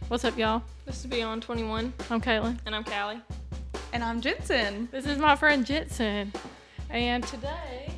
What's up, y'all? This is Beyond 21. I'm Caitlin. And I'm Callie. And I'm Jensen. This is my friend Jensen. And today,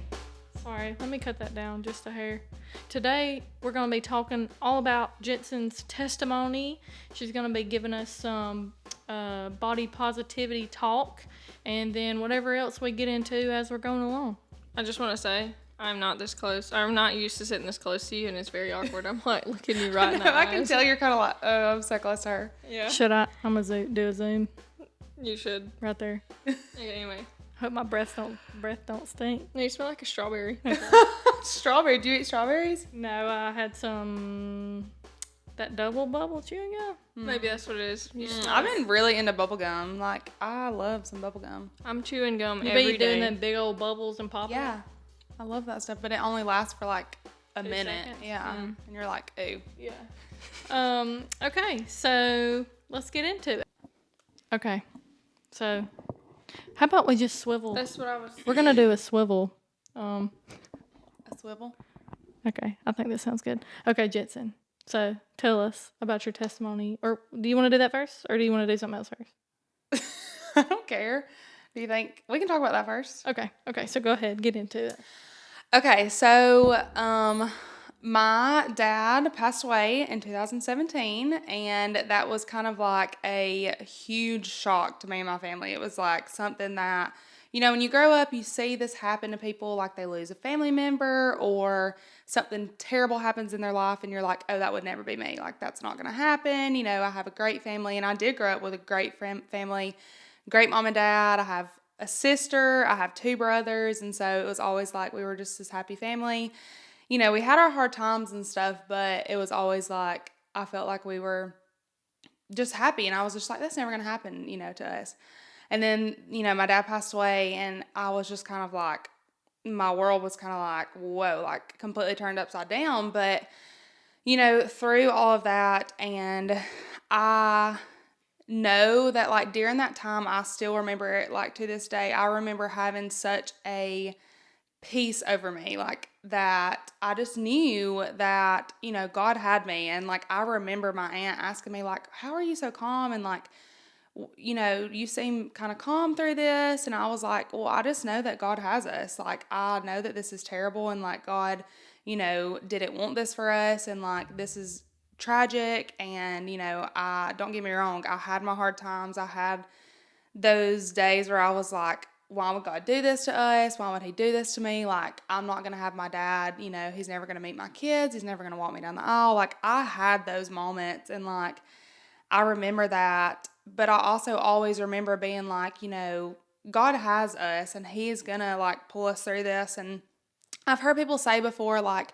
sorry, let me cut that down just a hair. Today, we're going to be talking all about Jensen's testimony. She's going to be giving us some body positivity talk, and then whatever else we get into as we're going along. I just want to say, I'm not this close. I'm not used to sitting this close to you, and it's very awkward. I'm like looking you right in the I eyes. can tell you're kind of like, oh, I'm so close to her. Yeah. Should I? I'm going to do a zoom You should. right there. Okay, anyway. Hope my breath don't stink. No, you smell like a strawberry. Strawberry. Do you eat strawberries? No, I had some, that double bubble chewing gum. Maybe that's what it is. You smell I've it. been really into bubble gum. Like, I love some bubble gum. I'm chewing gum You every be doing day. them big old bubbles and popping. Yeah. I love that stuff, but it only lasts for like a 2 minute. seconds. Yeah. And you're like, ooh. Yeah. Okay, so let's get into it. Okay. So how about we just swivel? That's what I was. We're gonna do a swivel. A swivel? Okay, I think that sounds good. Okay, Jensen. So tell us about your testimony. Or do you want to do that first? Or do you want to do something else first? I don't care. Do you think we can talk about that first? Okay, so go ahead, get into it. Okay, so my dad passed away in 2017, and that was kind of like a huge shock to me and my family. It was like something that, you know, when you grow up, you see this happen to people, like they lose a family member or something terrible happens in their life, and you're like, oh, that would never be me. Like, that's not going to happen. You know, I have a great family, and I did grow up with a great family, great mom and dad. I have a sister, I have 2 brothers, and so it was always like we were just this happy family. You know, we had our hard times and stuff, but it was always like I felt like we were just happy, and I was just like, that's never going to happen, you know, to us. And then, you know, my dad passed away, and I was just kind of like, my world was kind of like, whoa, like completely turned upside down. But, you know, through all of that, and I know that like during that time, I still remember it, like to this day, I remember having such a peace over me, like that I just knew that, you know, God had me. And like I remember my aunt asking me like, how are you so calm, and like, you know, you seem kind of calm through this. And I was like, well, I just know that God has us. Like, I know that this is terrible, and like God, you know, didn't want this for us, and like this is tragic. And, you know, I don't get me wrong, I had my hard times. I had those days where I was like, why would God do this to us? Why would he do this to me? Like, I'm not going to have my dad, you know, he's never going to meet my kids. He's never going to walk me down the aisle. Like, I had those moments, and like, I remember that. But I also always remember being like, you know, God has us, and he's going to like pull us through this. And I've heard people say before, like,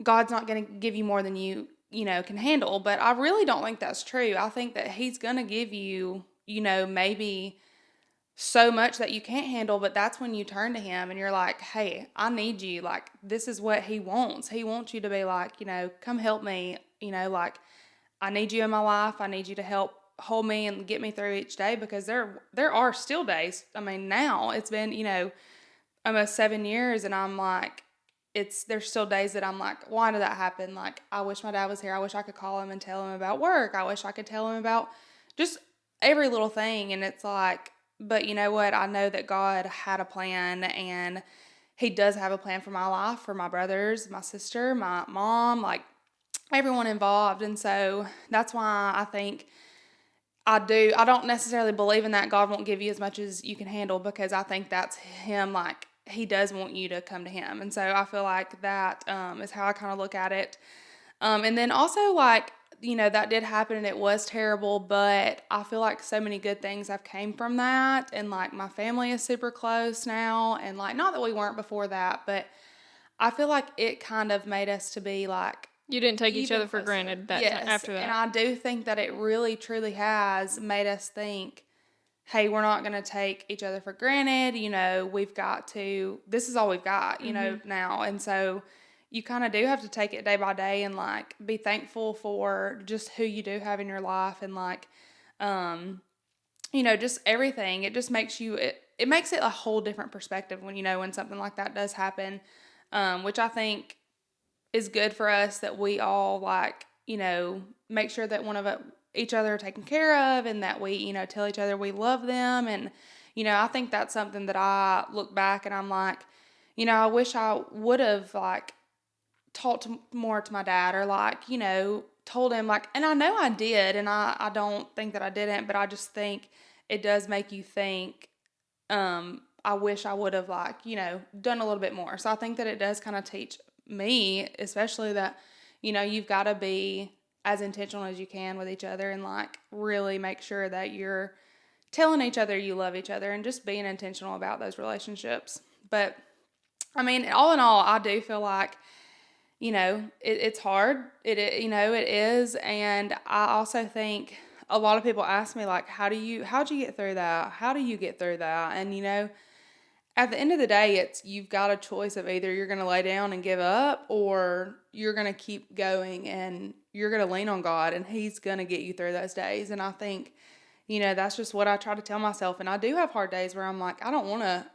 God's not going to give you more than you know, can handle. But I really don't think that's true. I think that he's going to give you, you know, maybe so much that you can't handle, but that's when you turn to him and you're like, hey, I need you. Like, this is what he wants. He wants you to be like, you know, come help me. You know, like, I need you in my life. I need you to help hold me and get me through each day, because there are still days. I mean, now it's been, you know, almost 7 years, and I'm like, there's still days that I'm like, why did that happen? Like, I wish my dad was here. I wish I could call him and tell him about work. I wish I could tell him about just every little thing. And it's like, but you know what? I know that God had a plan, and he does have a plan for my life, for my brothers, my sister, my mom, like everyone involved. And so that's why I think I don't necessarily believe in that God won't give you as much as you can handle, because I think that's him, like he does want you to come to him. And so I feel like that is how I kind of look at it. And then also, like, you know, that did happen, and it was terrible, but I feel like so many good things have came from that. And like, my family is super close now, and like, not that we weren't before that, but I feel like it kind of made us to be like, You didn't take each even other for closer. granted after that. And I do think that it really, truly has made us think, hey, we're not going to take each other for granted. You know, this is all we've got, you know, now. And so you kind of do have to take it day by day, and like be thankful for just who you do have in your life, and like, you know, just everything. It just makes it makes it a whole different perspective when, you know, when something like that does happen, which I think is good for us, that we all, like, you know, make sure that each other are taken care of and that we, tell each other we love them. And, I think that's something that I look back and I'm like, I wish I would have, like, talked more to my dad or, like, told him, like, and I know I did, and I don't think that I didn't, but I just think it does make you think, I wish I would have, like, done a little bit more. So I think that it does kind of teach me, especially that, you've got to be as intentional as you can with each other and, like, really make sure that you're telling each other you love each other and just being intentional about those relationships. But, I mean, all in all, I do feel like, it's hard. It is. And I also think a lot of people ask me, like, how'd you get through that? How do you get through that? And, at the end of the day, you've got a choice of either you're going to lay down and give up or you're going to keep going and you're going to lean on God and He's going to get you through those days. And I think, that's just what I try to tell myself. And I do have hard days where I'm like, I don't want to,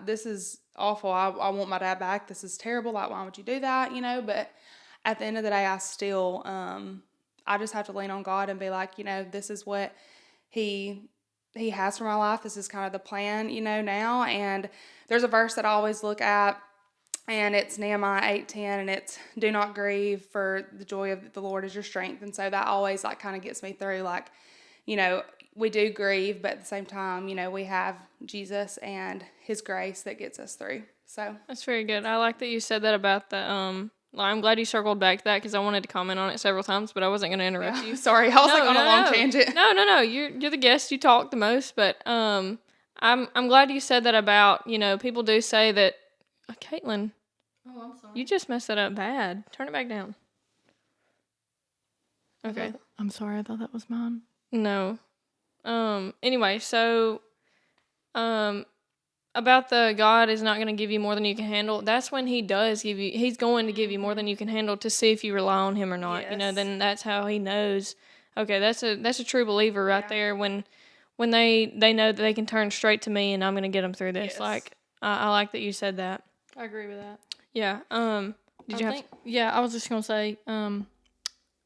this is awful. I want my dad back. This is terrible. Like, why would you do that? But at the end of the day, I still, I just have to lean on God and be like, this is what He has for my life. This is kind of the plan, now. And there's a verse that I always look at, and it's Nehemiah 8:10, and it's, do not grieve, for the joy of the Lord is your strength. And so that always, like, kind of gets me through, like, we do grieve, but at the same time, we have Jesus and His grace that gets us through. So that's very good. I like that you said that about the I'm glad you circled back to that because I wanted to comment on it several times, but I wasn't going to interrupt you. Sorry, I was on a long tangent. No. You're the guest. You talk the most, but I'm glad you said that about, people do say that, Caitlin. Oh, I'm sorry. You just messed that up bad. Turn it back down. Okay. I'm sorry. I thought that was mine. No. Anyway, so about the God is not going to give you more than you can handle. That's when He does give you. He's going to give you more than you can handle to see if you rely on Him or not. Yes. Then that's how He knows. Okay, that's a true believer right there. When they know that they can turn straight to me and I'm going to get them through this. Yes. Like I like that you said that. I agree with that. Yeah. Yeah, I was just gonna say, I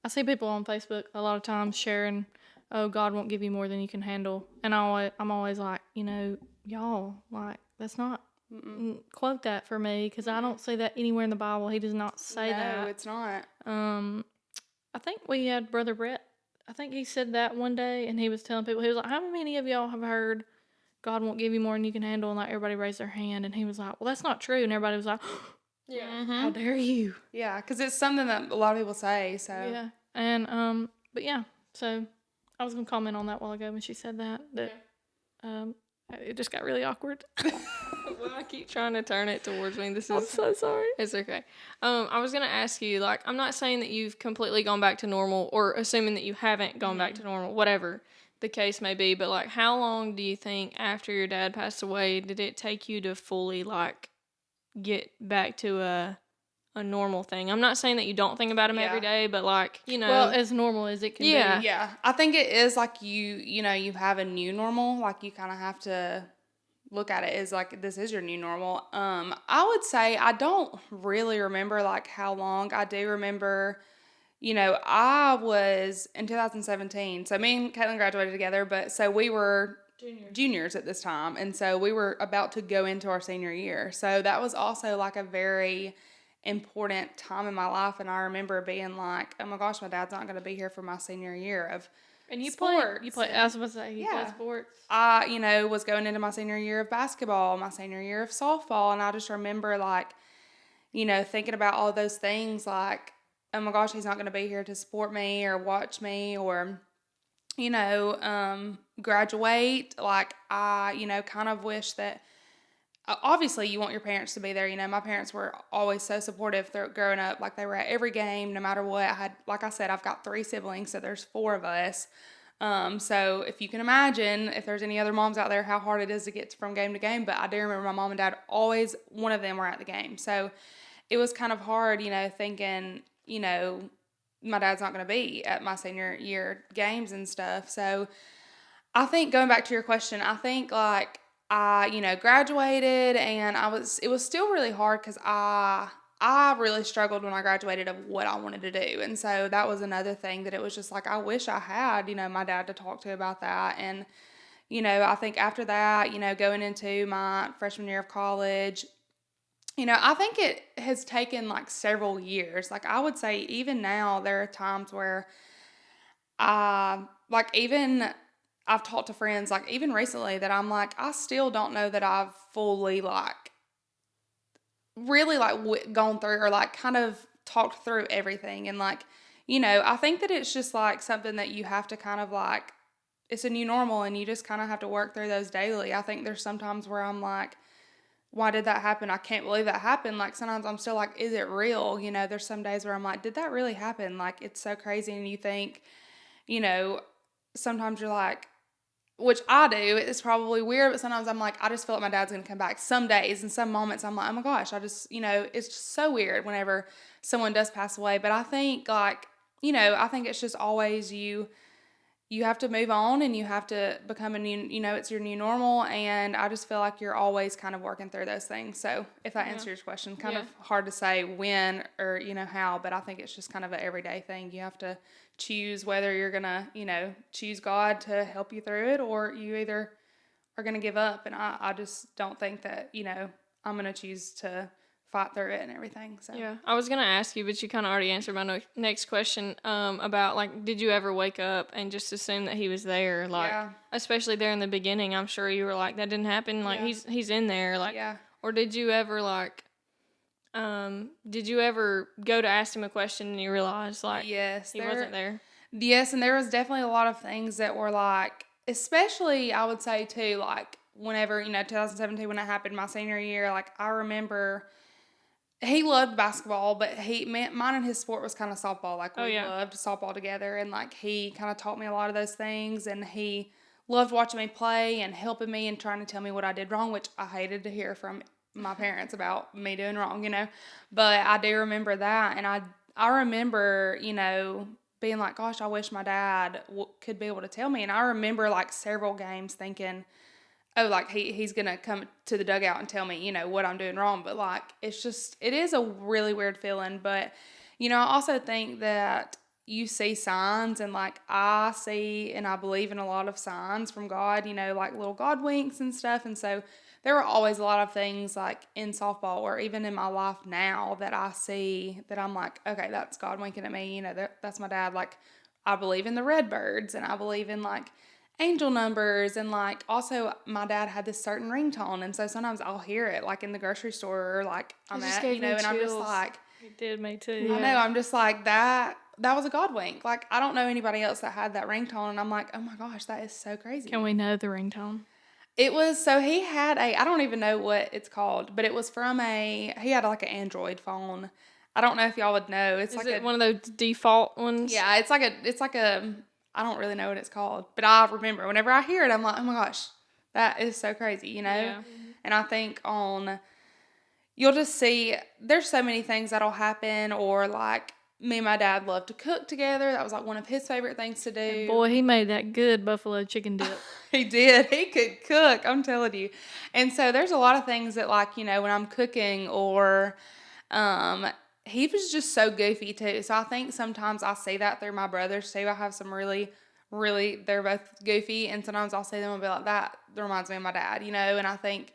see people on Facebook a lot of times sharing, "Oh, God won't give you more than you can handle," and I'm always like, y'all, like, that's not quote that for me because I don't see that anywhere in the Bible. He does not say that. No, it's not. I think we had Brother Brett. I think he said that one day, and he was telling people, he was like, "How many of y'all have heard God won't give you more than you can handle?" And like everybody raised their hand, and he was like, "Well, that's not true," and everybody was like, Yeah. "How dare you?" Yeah, because it's something that a lot of people say. So Yeah, and but yeah, so I was gonna comment on that while ago when she said that it just got really awkward. Well, I keep trying to turn it towards me. I'm so sorry. It's okay. I was gonna ask you, like, I'm not saying that you've completely gone back to normal, or assuming that you haven't gone back to normal, whatever the case may be. But like, how long do you think after your dad passed away did it take you to fully like get back to a normal thing? I'm not saying that you don't think about him every day, but like, well, as normal as it can be. yeah, I think it is like you have a new normal. Like you kind of have to look at it as like this is your new normal. I would say I don't really remember like how long. I do remember, I was in 2017. So me and Caitlin graduated together, but so we were juniors at this time, and so we were about to go into our senior year. So that was also like a very important time in my life, and I remember being like, oh my gosh, my dad's not going to be here for my senior year of And you sports. play. I was supposed to say you play Yeah. sports. I, was going into my senior year of basketball, my senior year of softball, and I just remember like, thinking about all those things like, oh my gosh, he's not going to be here to support me or watch me or, graduate. Like I, kind of wish that, obviously you want your parents to be there. My parents were always so supportive growing up. Like they were at every game, no matter what. Like I said, I've got 3 siblings, so there's 4 of us. So if you can imagine, if there's any other moms out there, how hard it is to get from game to game. But I do remember my mom and dad, always one of them were at the game. So it was kind of hard, thinking, my dad's not going to be at my senior year games and stuff. So I think going back to your question, I think like I, graduated and it was still really hard because I I really struggled when I graduated of what I wanted to do. And so that was another thing that it was just like, I wish I had, my dad to talk to about that. And, I think after that, going into my freshman year of college, I think it has taken like several years. Like I would say even now, there are times where like even I've talked to friends, like even recently that I'm like, I still don't know that I've fully like really like gone through or like kind of talked through everything. And like, I think that it's just like something that you have to kind of like, it's a new normal and you just kind of have to work through those daily. I think there's sometimes where I'm like, why did that happen? I can't believe that happened. Like sometimes I'm still like, is it real? There's some days where I'm like, did that really happen? Like it's so crazy. And you think, you know, sometimes you're like, which I do, it's probably weird, but sometimes I'm like, I just feel like my dad's going to come back. Some days and some moments I'm like, oh my gosh, I just, it's just so weird whenever someone does pass away. But I think like, I think it's just always you have to move on and you have to become a new, it's your new normal. And I just feel like you're always kind of working through those things. So if that answers your question, kind of hard to say when or, how, but I think it's just kind of an everyday thing. You have to choose whether you're going to, choose God to help you through it or you either are going to give up. And I just don't think that, I'm going to choose to fight through it and everything. So yeah, I was gonna ask you, but you kind of already answered my next question. About like, did you ever wake up and just assume that he was there? Like, especially there in the beginning, I'm sure you were like, that didn't happen. Like, he's in there. Like, or did you ever like, did you ever go to ask him a question and you realized like, he wasn't there? Yes, and there was definitely a lot of things that were like, especially I would say too, like whenever 2017 when it happened, my senior year, like I remember. He loved basketball, but mine and his sport was kind of softball. Like, we loved softball together, and, like, he kind of taught me a lot of those things, and he loved watching me play and helping me and trying to tell me what I did wrong, which I hated to hear from my parents about me doing wrong, But I do remember that, and I remember, being like, gosh, I wish my dad could be able to tell me. And I remember, like, several games thinking, oh, like he's going to come to the dugout and tell me, what I'm doing wrong. But like, it is a really weird feeling. But, I also think that you see signs and like I see and I believe in a lot of signs from God, like little God winks and stuff. And so there are always a lot of things like in softball or even in my life now that I see that I'm like, okay, that's God winking at me. That's my dad. Like I believe in the Redbirds and I believe in like angel numbers and like also my dad had this certain ringtone and so sometimes I'll hear it like in the grocery store or like I'm at and I'm just like it did me too. I know I'm just like that was a God wink. Like I don't know anybody else that had that ringtone and I'm like, oh my gosh, that is so crazy. Can we know the ringtone? It was so he had I don't even know what it's called, but it was from he had like an Android phone. I don't know if y'all would know. It's like one of those default ones? Yeah, it's like a I don't really know what it's called, but I remember whenever I hear it, I'm like, oh my gosh, that is so crazy, Yeah. And I think you'll just see, there's so many things that'll happen, or like me and my dad love to cook together. That was like one of his favorite things to do. And boy, he made that good buffalo chicken dip. He did. He could cook, I'm telling you. And so there's a lot of things that like, when I'm cooking or he was just so goofy too. So I think sometimes I see that through my brothers too. I have some really, really, they're both goofy. And sometimes I'll see them and be like, that reminds me of my dad, And I think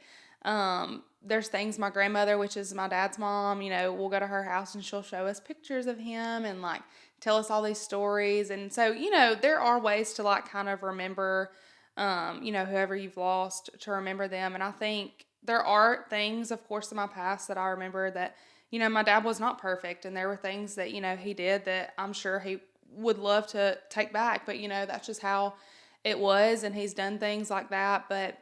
there's things my grandmother, which is my dad's mom, we'll go to her house and she'll show us pictures of him and like tell us all these stories. And so, there are ways to like kind of remember, whoever you've lost, to remember them. And I think there are things, of course, in my past that I remember that, my dad was not perfect, and there were things that, he did that I'm sure he would love to take back, but, that's just how it was, and he's done things like that, but,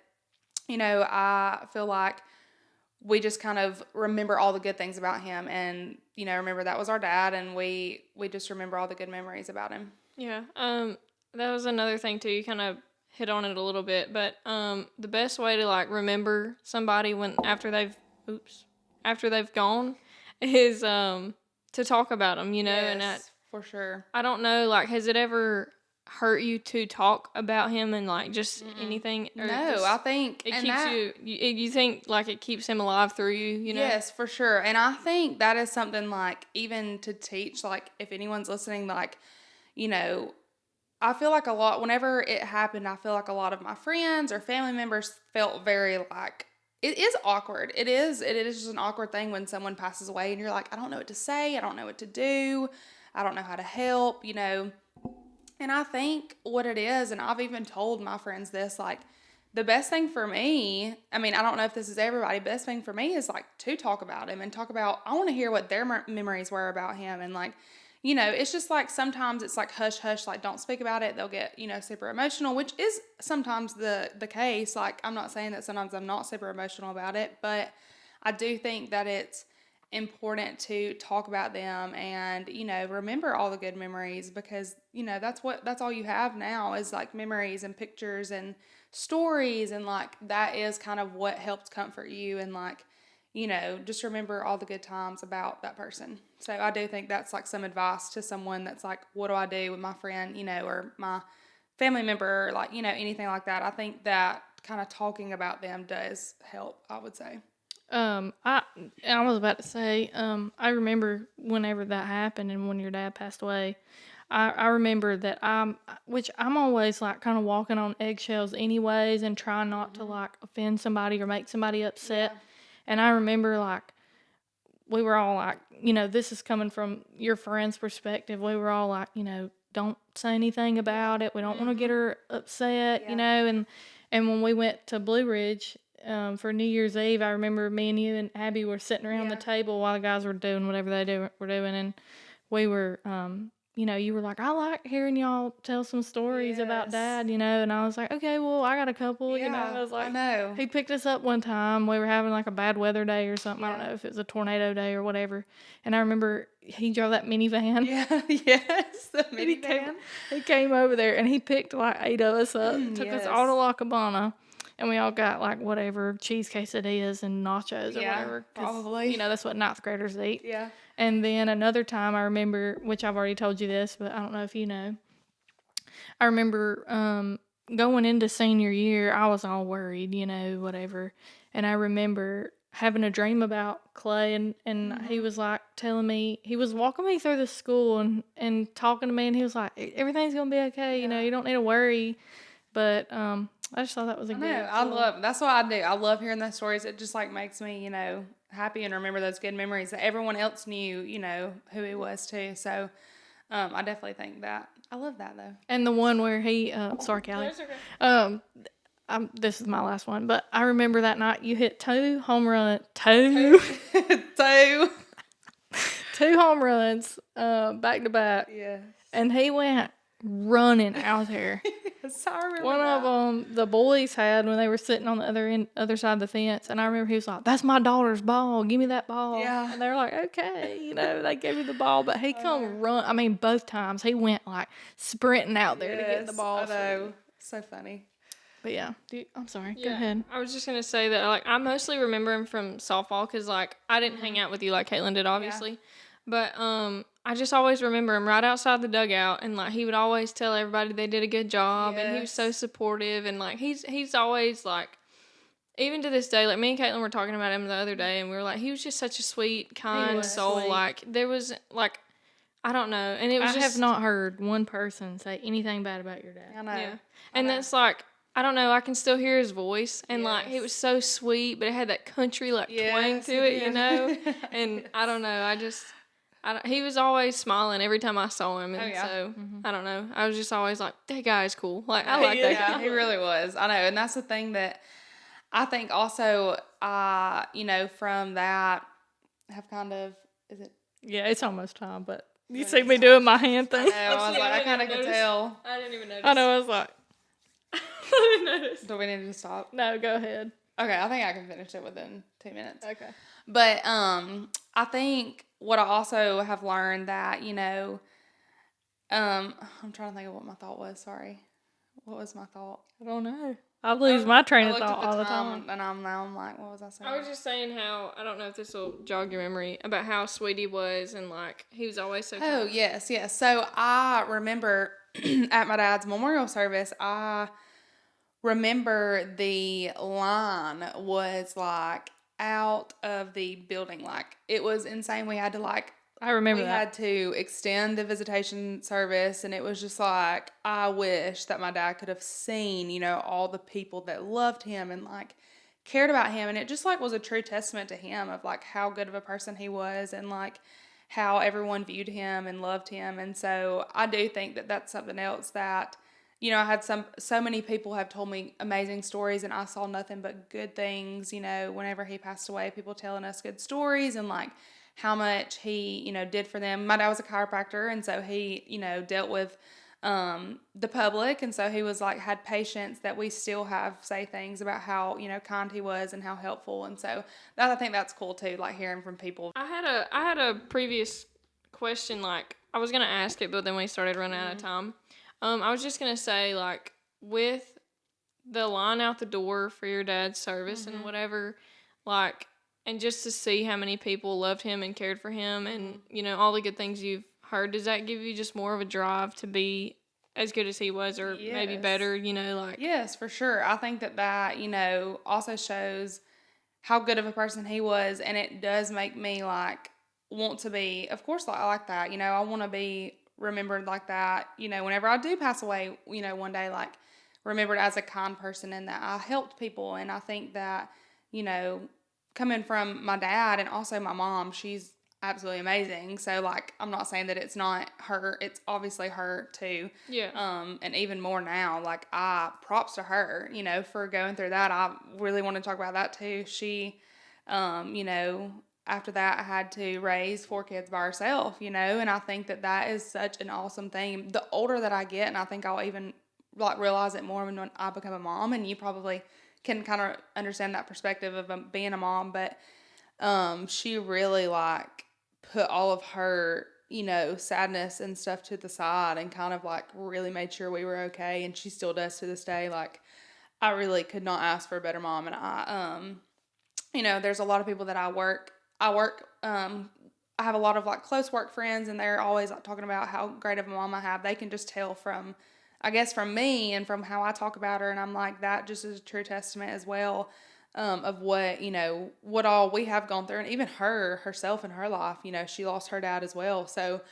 I feel like we just kind of remember all the good things about him, and, remember that was our dad, and we just remember all the good memories about him. Yeah, that was another thing, too, you kind of hit on it a little bit, but the best way to, like, remember somebody after they've gone is to talk about them, Yes, and for sure. I don't know, like, has it ever hurt you to talk about him and like just anything? Or No, just, I think it and keeps that, you think like it keeps him alive through you, you know? Yes, for sure. And I think that is something like even to teach, like if anyone's listening, like, you know, I feel like a lot, whenever it happened, I feel like a lot of my friends or family members felt very like, it is awkward. It is just an awkward thing when someone passes away and you're like, I don't know what to say. I don't know what to do. I don't know how to help, you know. And I think what it is, and I've even told my friends this, like, the best thing for me, I mean, I don't know if this is everybody, but best thing for me is like to talk about him and talk about, I want to hear what their memories were about him. And like, you know, it's just like sometimes it's like hush, hush, like don't speak about it. They'll get, you know, super emotional, which is sometimes the case. Like, I'm not saying that sometimes I'm not super emotional about it, but I do think that it's important to talk about them and, you know, remember all the good memories because, you know, that's all you have now is like memories and pictures and stories, and like that is kind of what helps comfort you, and like, you know, just remember all the good times about that person. So I do think that's like some advice to someone that's like, what do I do with my friend, you know, or my family member, or like, you know, anything like that. I think that kind of talking about them does help, I would say. I was about to say, I remember whenever that happened and when your dad passed away, I remember that which I'm always like kind of walking on eggshells anyways and trying not to like offend somebody or make somebody upset. Yeah. And I remember like, we were all like, you know, this is coming from your friend's perspective. We were all like, you know, don't say anything about it. We don't want to get her upset, you Yeah. know. And when we went to Blue Ridge for New Year's Eve, I remember me and you and Abby were sitting around the table while the guys were doing whatever were doing, and we were, you know, you were like, I like hearing y'all tell some stories about Yes. Dad, you know, and I was like, okay, well, I got a couple, you know. Yeah, I was like, I know. he picked us up one time. We were having like a bad weather day or something. I don't know if it was a tornado day or whatever. And I remember he drove that minivan. Yeah, yes, the And he came, minivan. he came over there and he picked like 8 of us up, took us all to Yes. La Cabana, and we all got like whatever cheese quesadillas and nachos or Yeah, whatever. 'Cause, probably. you know, that's what ninth graders eat. Yeah. And then another time I remember, which I've already told you this, but I don't know if you know. I remember going into senior year, I was all worried, you know, whatever. And I remember having a dream about Clay, and he was like telling me, he was walking me through the school and talking to me, and he was like, everything's going to be okay, you know, you don't need to worry. But I just thought that was a I good. know. I love, that's what I do. I love hearing those stories. It just like makes me, you know, happy and remember those good memories that everyone else knew, you know, who he was too. So I definitely think that. I love that though. And the one where he, sorry, Callie. That's okay. This is my last one, but I remember that night you hit two home runs, two home runs, back to back, Yes. and he went running out there. Yes, I remember One that. of them the boys had when they were sitting on the other side of the fence, and I remember he was like, "That's my daughter's ball. Give me that ball." Yeah. And they were like, "Okay," you know. They gave me the ball, but he come run. I mean, both times he went like sprinting out there to get the Yes, ball. I know. So funny. But yeah, I'm sorry. Go Yeah, ahead. I was just gonna say that like I mostly remember him from softball because like I didn't hang out with you like Caitlin did, obviously, but I just always remember him right outside the dugout, and like he would always tell everybody they did a good job, and he was so Yes. supportive, and like he's always like, even to this day, like me and Caitlin were talking about him the other day, and we were like, he was just such a sweet, kind was soul. sweet. Like there was like, I don't know, and it was I just have not heard one person say anything bad about your dad. I know. yeah, and that's like. I don't know. I can still hear his voice, and like it Yes. was so sweet, but it had that country like twang Yes, to it it, you did. know. And I don't know. He was always smiling every time I saw him, and Oh, yeah. so I don't know. I was just always like, that guy's cool. Like I like that Yeah, guy. he really was. I know, and that's the thing that I think also, you know, from that have kind of, is it? Yeah, it's almost time, but you see me doing my hand thing. I was like, I kind of could tell. I didn't even notice. I know. I was like, I didn't notice. Do we need to stop? no, go ahead. Okay, I think I can finish it within 2 minutes. Okay. But I think what I also have learned that, you know, I'm trying to think of what my thought was. Sorry. What was my thought? I don't know. I lose my train I of looked thought at all the the time, time. and I'm like, what was I saying? I was just saying how, I don't know if this will jog your memory, about how sweet he was and like he was always so Oh, kind. yes, yes. So I remember at my dad's memorial service, I remember the line was like out of the building. Like it was insane. We had to I remember we that. had to extend the visitation service, and it was just like, I wish that my dad could have seen, all the people that loved him and like cared about him. And it just like was a true testament to him of like how good of a person he was and like how everyone viewed him and loved him. And so I do think that that's something else that, I had so many people have told me amazing stories, and I saw nothing but good things, whenever he passed away, people telling us good stories and like how much he, did for them. My dad was a chiropractor, and so he, dealt with the public, and so he was like had patients that we still have say things about how, kind he was and how helpful. And so I think that's cool too, like hearing from people. I had a previous question, like I was gonna ask it, but then we started running out of time. I was just gonna say, like, with the line out the door for your dad's service and whatever, like, and just to see how many people loved him and cared for him, and all the good things you've heard, does that give you just more of a drive to be as good as he was, or maybe Yes. better? Like, Yes, for sure. I think that also shows how good of a person he was, and it does make me like want to be, of course, like I like that. I want to be remembered like that. Whenever I do pass away, one day, like remembered as a kind person and that I helped people. And I think that, you know, coming from my dad and also my mom, she's absolutely amazing. So like I'm not saying that it's not her, it's obviously her too. yeah. And even more now, like I props to her, for going through that. I really want to talk about that too. She after that I had to raise 4 kids by herself, and I think that that is such an awesome thing. The older that I get, and I think I'll even like realize it more when I become a mom, and you probably can kind of understand that perspective of being a mom, but she really like put all of her, sadness and stuff to the side and kind of like really made sure we were okay. And she still does to this day. Like, I really could not ask for a better mom. And there's a lot of people that I have a lot of like close work friends, and they're always like talking about how great of a mom I have. They can just tell from, I guess, from me and from how I talk about her. And I'm like, that just is a true testament as well, of what all we have gone through. And even herself in her life, she lost her dad as well. So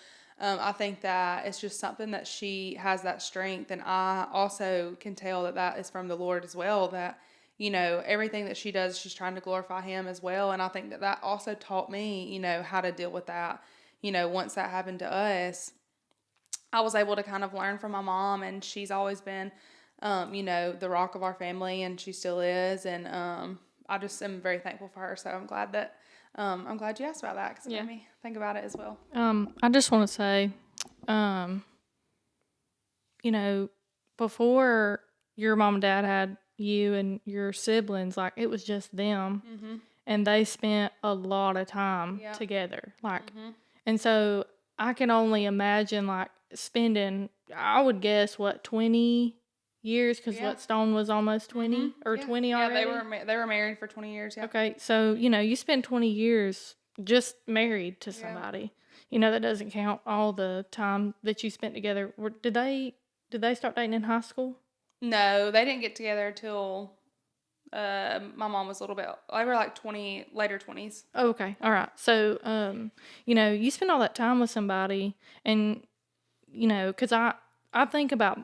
I think that it's just something that she has that strength. And I also can tell that that is from the Lord as well, that, everything that she does, she's trying to glorify him as well. And I think that that also taught me, how to deal with that. Once that happened to us, I was able to kind of learn from my mom, and she's always been, the rock of our family, and she still is. And I just am very thankful for her. So I'm glad you asked about that, because it made me think about it as well. I just want to say, before your mom and dad had you and your siblings, like it was just them, and they spent a lot of time together, like, and so I can only imagine like spending, I would guess, 20 years, because what, Stone was almost 20 or 20 already. They were married for 20 years. Yeah. Okay, so you spend 20 years just married to somebody. That doesn't count all the time that you spent together. Did they start dating in high school? No, they didn't get together till my mom was a little bit. They were like later 20s. Oh, okay, all right. So, you spend all that time with somebody, and because I think about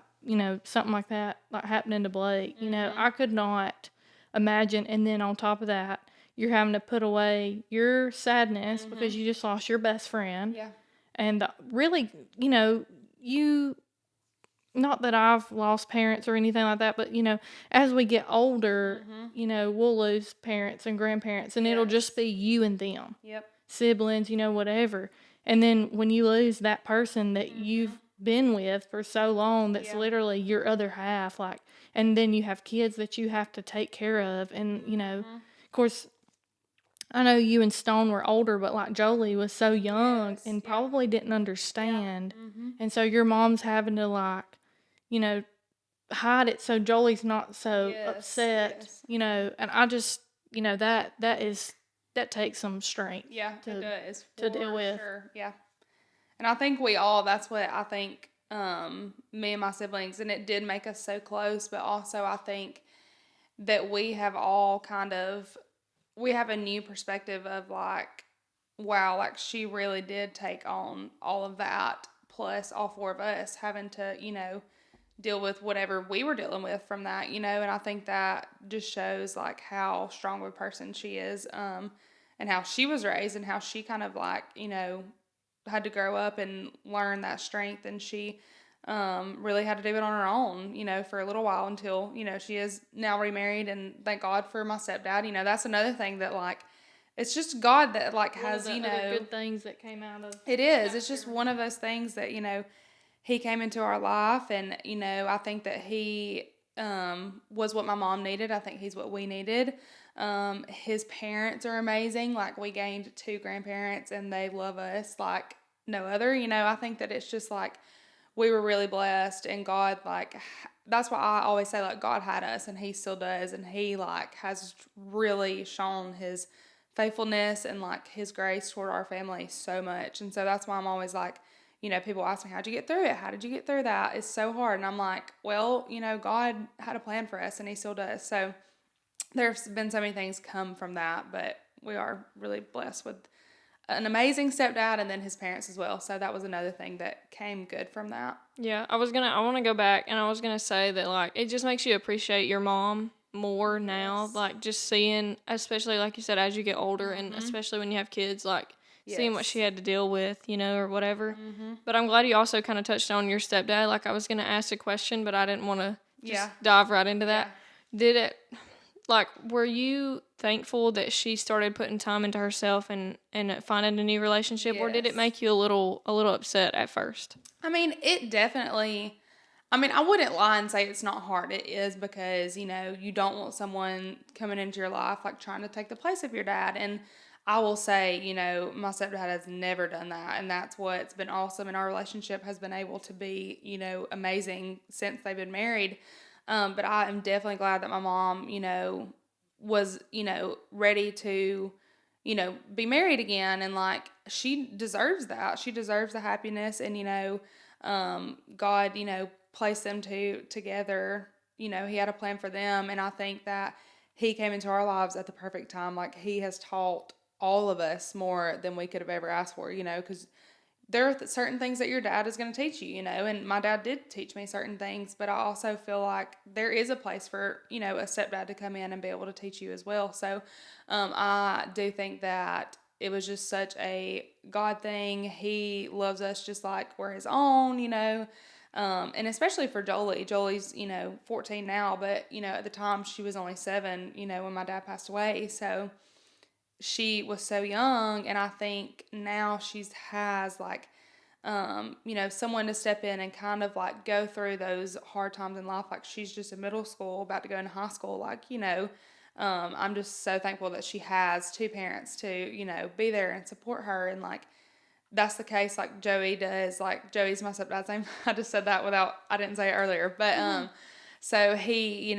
something like that like happening to Blake. I could not imagine, and then on top of that, you're having to put away your sadness because you just lost your best friend. Yeah. And really, you, not that I've lost parents or anything like that, but as we get older, we'll lose parents and grandparents, and it'll just be you and them. Yep. Siblings, whatever. And then when you lose that person that you've been with for so long, that's literally your other half, like, and then you have kids that you have to take care of, and of course, I know you and Stone were older, but like Jolie was so young and probably didn't understand. And so your mom's having to like, hide it so Jolie's not so Yes, upset, yes. you know. And I just, you know, that takes some strength. Yeah, to, it does. to deal For with. sure. Yeah. And I think that's what I think, me and my siblings, and it did make us so close, but also I think that we have all we have a new perspective of like, wow, like she really did take on all of that, plus all four of us having to, deal with whatever we were dealing with from that, and I think that just shows like how strong of a person she is, and how she was raised and how she kind of like, had to grow up and learn that strength, and she really had to do it on her own, for a little while until, she is now remarried, and thank God for my stepdad. That's another thing that like, it's just God that like One has, of the other good things that came out of it is. It's just one of those things that, he came into our life, and, I think that he was what my mom needed. I think he's what we needed. His parents are amazing. Like, we gained 2 grandparents, and they love us like no other. I think that it's just like we were really blessed, and God, like, that's why I always say, like, God had us, and he still does, and he like has really shown his faithfulness and like his grace toward our family so much. And so that's why I'm always like, people ask me, how'd you get through it? How did you get through that? It's so hard. And I'm like, well, God had a plan for us, and he still does. So there's been so many things come from that, but we are really blessed with an amazing stepdad, and then his parents as well. So that was another thing that came good from that. Yeah, I want to go back, and I was going to say that, like, it just makes you appreciate your mom more now. Yes. Like, just seeing, especially, like you said, as you get older, and especially when you have kids, like, seeing what she had to deal with, or whatever. But I'm glad you also kind of touched on your stepdad. Like, I was going to ask a question, but I didn't want to just dive right into that. Did it, like, were you thankful that she started putting time into herself and finding a new relationship, or did it make you a little upset at first? I mean, it definitely, I wouldn't lie and say it's not hard. It is, because, you don't want someone coming into your life like trying to take the place of your dad. And I will say, my stepdad has never done that. And that's what's been awesome. And our relationship has been able to be, amazing since they've been married. But I am definitely glad that my mom, was, ready to, be married again. And like, she deserves that. She deserves the happiness. And, God, placed them together. He had a plan for them. And I think that he came into our lives at the perfect time. Like, he has taught all of us more than we could have ever asked for, because there are certain things that your dad is going to teach you, and my dad did teach me certain things, but I also feel like there is a place for, a stepdad to come in and be able to teach you as well. So I do think that it was just such a God thing. He loves us just like we're his own, and especially for Jolie. Jolie's, 14 now, but, at the time she was only 7, when my dad passed away. So she was so young, and I think now she's has like, someone to step in and kind of like go through those hard times in life. Like, she's just in middle school, about to go into high school. Like, I'm just so thankful that she has 2 parents to, be there and support her. And like, that's the case like Joey does. Like, Joey's my stepdad's name. I just said that I didn't say it earlier. But so he,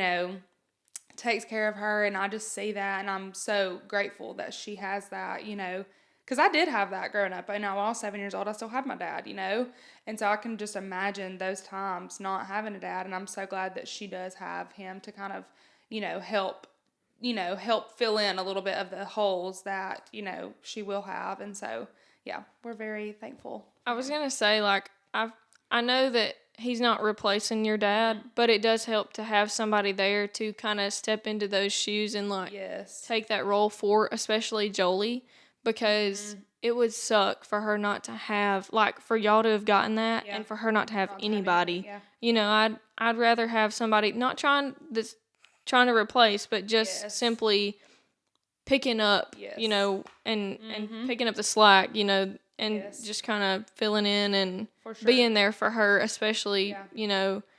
takes care of her, and I just see that, and I'm so grateful that she has that, because I did have that growing up. I know when I was 7 years old, I still had my dad, and so I can just imagine those times not having a dad, and I'm so glad that she does have him to kind of, help fill in a little bit of the holes that, she will have. And so, yeah, we're very thankful. I was going to say, like, I know that he's not replacing your dad, but it does help to have somebody there to kind of step into those shoes and, like, take that role for, especially Jolie, because it would suck for her not to have, like, for y'all to have gotten that and for her not to have anybody. I'd rather have somebody not trying to replace, but just simply picking up, and picking up the slack, and just kind of filling in and being there for her, especially, in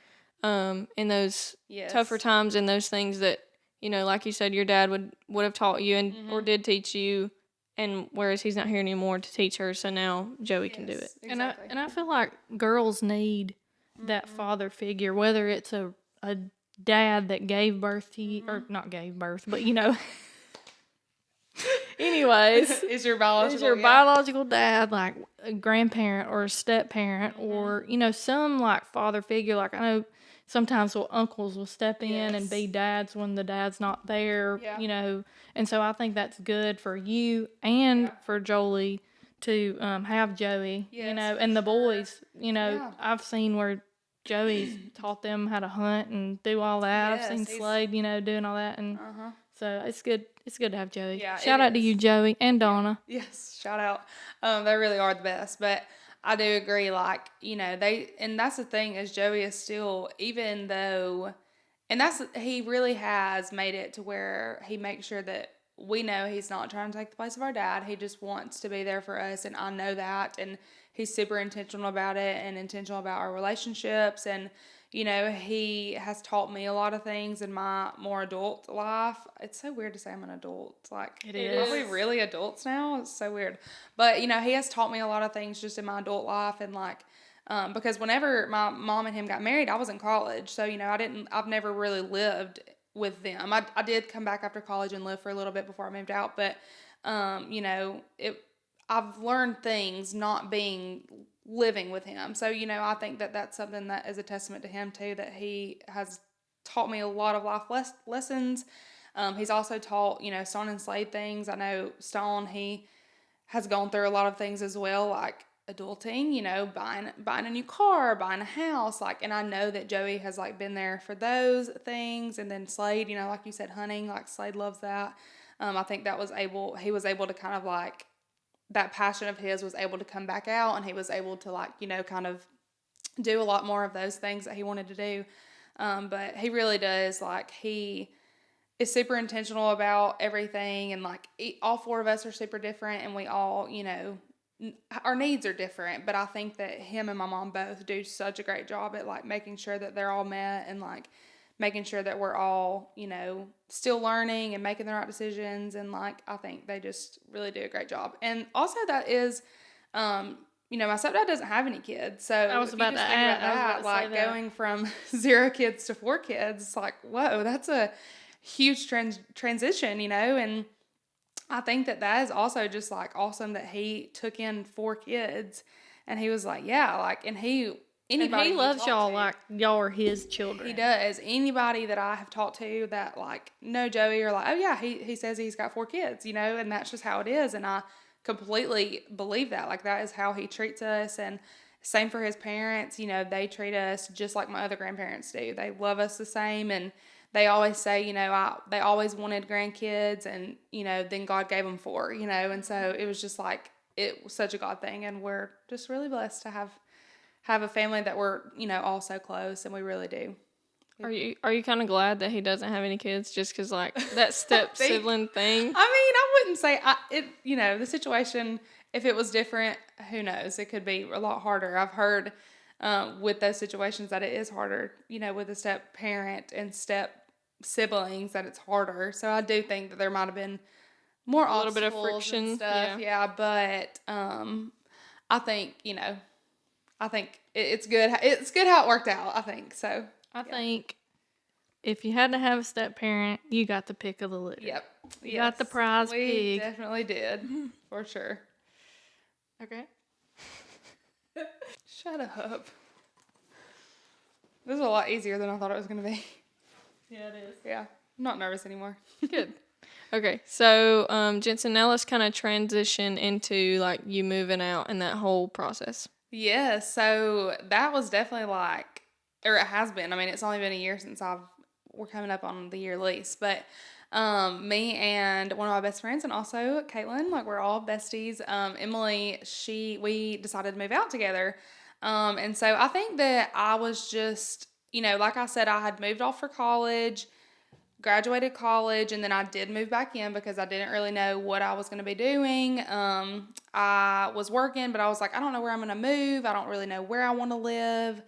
those tougher times and those things that, like you said, your dad would have taught you and or did teach you, and whereas he's not here anymore to teach her, so now Joey can do it. Exactly. And I feel like girls need that father figure, whether it's a a dad that gave birth to you, or not gave birth, but anyways, Is your biological, is your yeah. biological dad like a grandparent or a step parent or some like father figure? Like I know sometimes uncles will step in and be dads when the dad's not there. Yeah. And so I think that's good for you and for Jolie to have Joey. Yes, and for the sure. boys. Yeah. I've seen where Joey's taught them how to hunt and do all that. I've seen Yes, he's- Slade, doing all that, and so it's good. It's good to have Joey. Yeah, Shout it out to is. you, Joey, and Donna. Yes, shout out. They really are the best. But I do agree, like, and that's the thing is Joey is still, even though, and he really has made it to where he makes sure that we know he's not trying to take the place of our dad. He just wants to be there for us, and I know that. And he's super intentional about it and intentional about our relationships. And he has taught me a lot of things in my more adult life. It's so weird to say I'm an adult. It's like, It is. are we really adults now? It's so weird. But, he has taught me a lot of things just in my adult life. And like, because whenever my mom and him got married, I was in college. So, I've never really lived with them. I did come back after college and live for a little bit before I moved out. But, I've learned things not living with him. So, I think that that's something that is a testament to him too, that he has taught me a lot of life lessons. He's also taught, Stone and Slade things. I know Stone, he has gone through a lot of things as well, like adulting, buying a new car, buying a house, like, and I know that Joey has like been there for those things. And then Slade, like you said, hunting, like Slade loves that. I think he was able to kind of like, that passion of his was able to come back out, and he was able to like, kind of do a lot more of those things that he wanted to do. But he really does, like, he is super intentional about everything, and like all four of us are super different, and we all, our needs are different, but I think that him and my mom both do such a great job at like making sure that they're all met, and like making sure that we're all, still learning and making the right decisions. And like, I think they just really do a great job. And also that is, my stepdad doesn't have any kids. So I was if about you to just think add- about I was about that, to like say that. going from 0 kids to 4 kids, it's like, whoa, that's a huge transition, and I think that is also just like awesome that he took in 4 kids, and he was like, yeah, like, and anybody And he you loves talk y'all to, like y'all are his children. he does. Anybody that I have talked to that like know Joey are like, oh yeah, he says he's got 4 kids, and that's just how it is. And I completely believe that. Like, that is how he treats us. And same for his parents. They treat us just like my other grandparents do. They love us the same, and they always say, they always wanted grandkids, and then God gave them 4. And so it was just like, it was such a God thing, and we're just really blessed to have a family that we're, all so close, and we really do. Are you kind of glad that he doesn't have any kids, just because like that step sibling thing? I mean, I wouldn't say the situation, if it was different, who knows? It could be a lot harder. I've heard with those situations that it is harder, with a step parent and step siblings, that it's harder. So I do think that there might have been more A little bit of obstacles friction, and stuff. Yeah, but I think, I think it's good. It's good how it worked out, I think. So I think if you had to have a step parent, you got the pick of the litter. Yep. You got the prize we pig. Definitely did. For sure. Okay. Shut up. This is a lot easier than I thought it was going to be. Yeah, it is. Yeah. I'm not nervous anymore. Good. Okay, so Jensen, now let's kind of transition into like you moving out and that whole process. Yeah, so that was definitely like, or it has been. I mean, it's only been a year since we're coming up on the year lease, but me and one of my best friends, and also Caitlin, like, we're all besties. Emily, we decided to move out together. And so I think that I was just, like I said, I had moved off for college, graduated college, and then I did move back in because I didn't really know what I was going to be doing. I was working, but I was like, I don't know where I'm going to move. I don't really know where I want to live.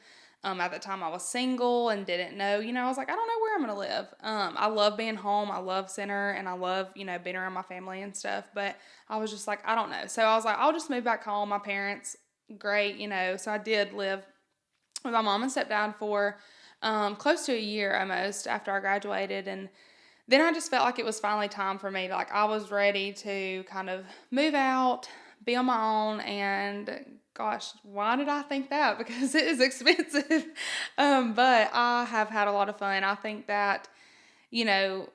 At the time I was single and didn't know, I was like, I don't know where I'm going to live. I love being home. I love center, and I love, being around my family and stuff, but I was just like, I don't know. So I was like, I'll just move back home. My parents, great, so I did live with my mom and stepdad for close to a year almost after I graduated. And then I just felt like it was finally time for me. Like I was ready to kind of move out, be on my own. And gosh, why did I think that? Because it is expensive. But I have had a lot of fun. I think that, you know,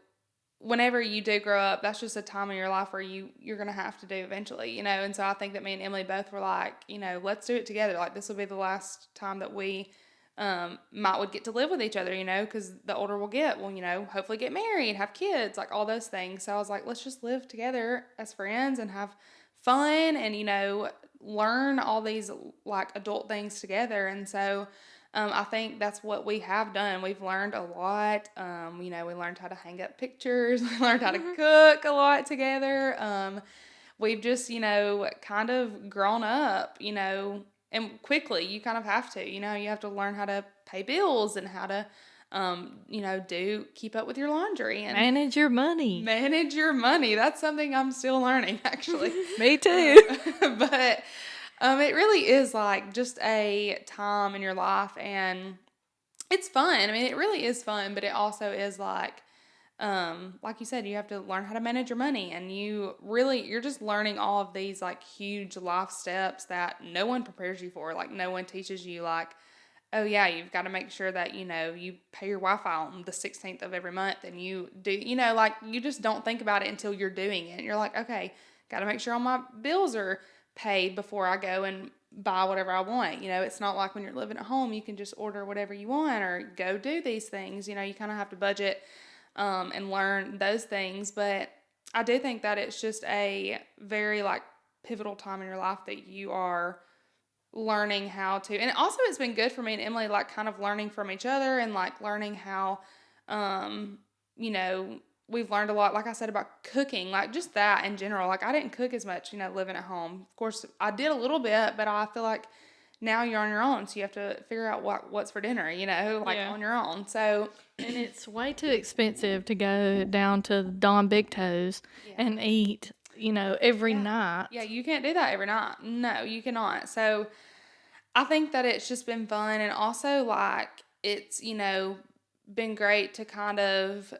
whenever you do grow up, that's just a time in your life where you're gonna have to do eventually, you know. And so I think that me and Emily both were like, you know, let's do it together. Like this will be the last time that we would get to live with each other, you know, because the older we'll get, we'll, you know, hopefully get married, have kids, like all those things. So I was like, let's just live together as friends and have fun and, you know, learn all these like adult things together. And so I think that's what we have done. We've learned a lot. You know, we learned how to hang up pictures. We learned how to cook a lot together. We've just, you know, kind of grown up, you know, and quickly you kind of have to, you know, you have to learn how to pay bills and how to, you know, keep up with your laundry and Manage your money. manage your money. That's something I'm still learning, actually. Me too. But it really is like just a time in your life, and it's fun. I mean, it really is fun, but it also is like you said, you have to learn how to manage your money, and you're just learning all of these like huge life steps that no one prepares you for. Like no one teaches you like, oh yeah, you've got to make sure that, you know, you pay your Wi-Fi on the 16th of every month, and you do, you know, like you just don't think about it until you're doing it. You're like, okay, got to make sure all my bills are paid before I go and buy whatever I want. You know, it's not like when you're living at home, you can just order whatever you want or go do these things. You know, you kind of have to budget and learn those things. But I do think that it's just a very like pivotal time in your life that you are learning how to, and also it's been good for me and Emily, like kind of learning from each other and like learning how, you know, we've learned a lot, like I said, about cooking, like just that in general. Like I didn't cook as much, you know, living at home. Of course, I did a little bit, but I feel like now you're on your own, so you have to figure out what's for dinner, you know, like on your own. So, and it's way too expensive to go down to Don Big Toes and eat, you know, every night. Yeah, you can't do that every night. No, you cannot. So I think that it's just been fun, and also like it's, you know, been great to kind of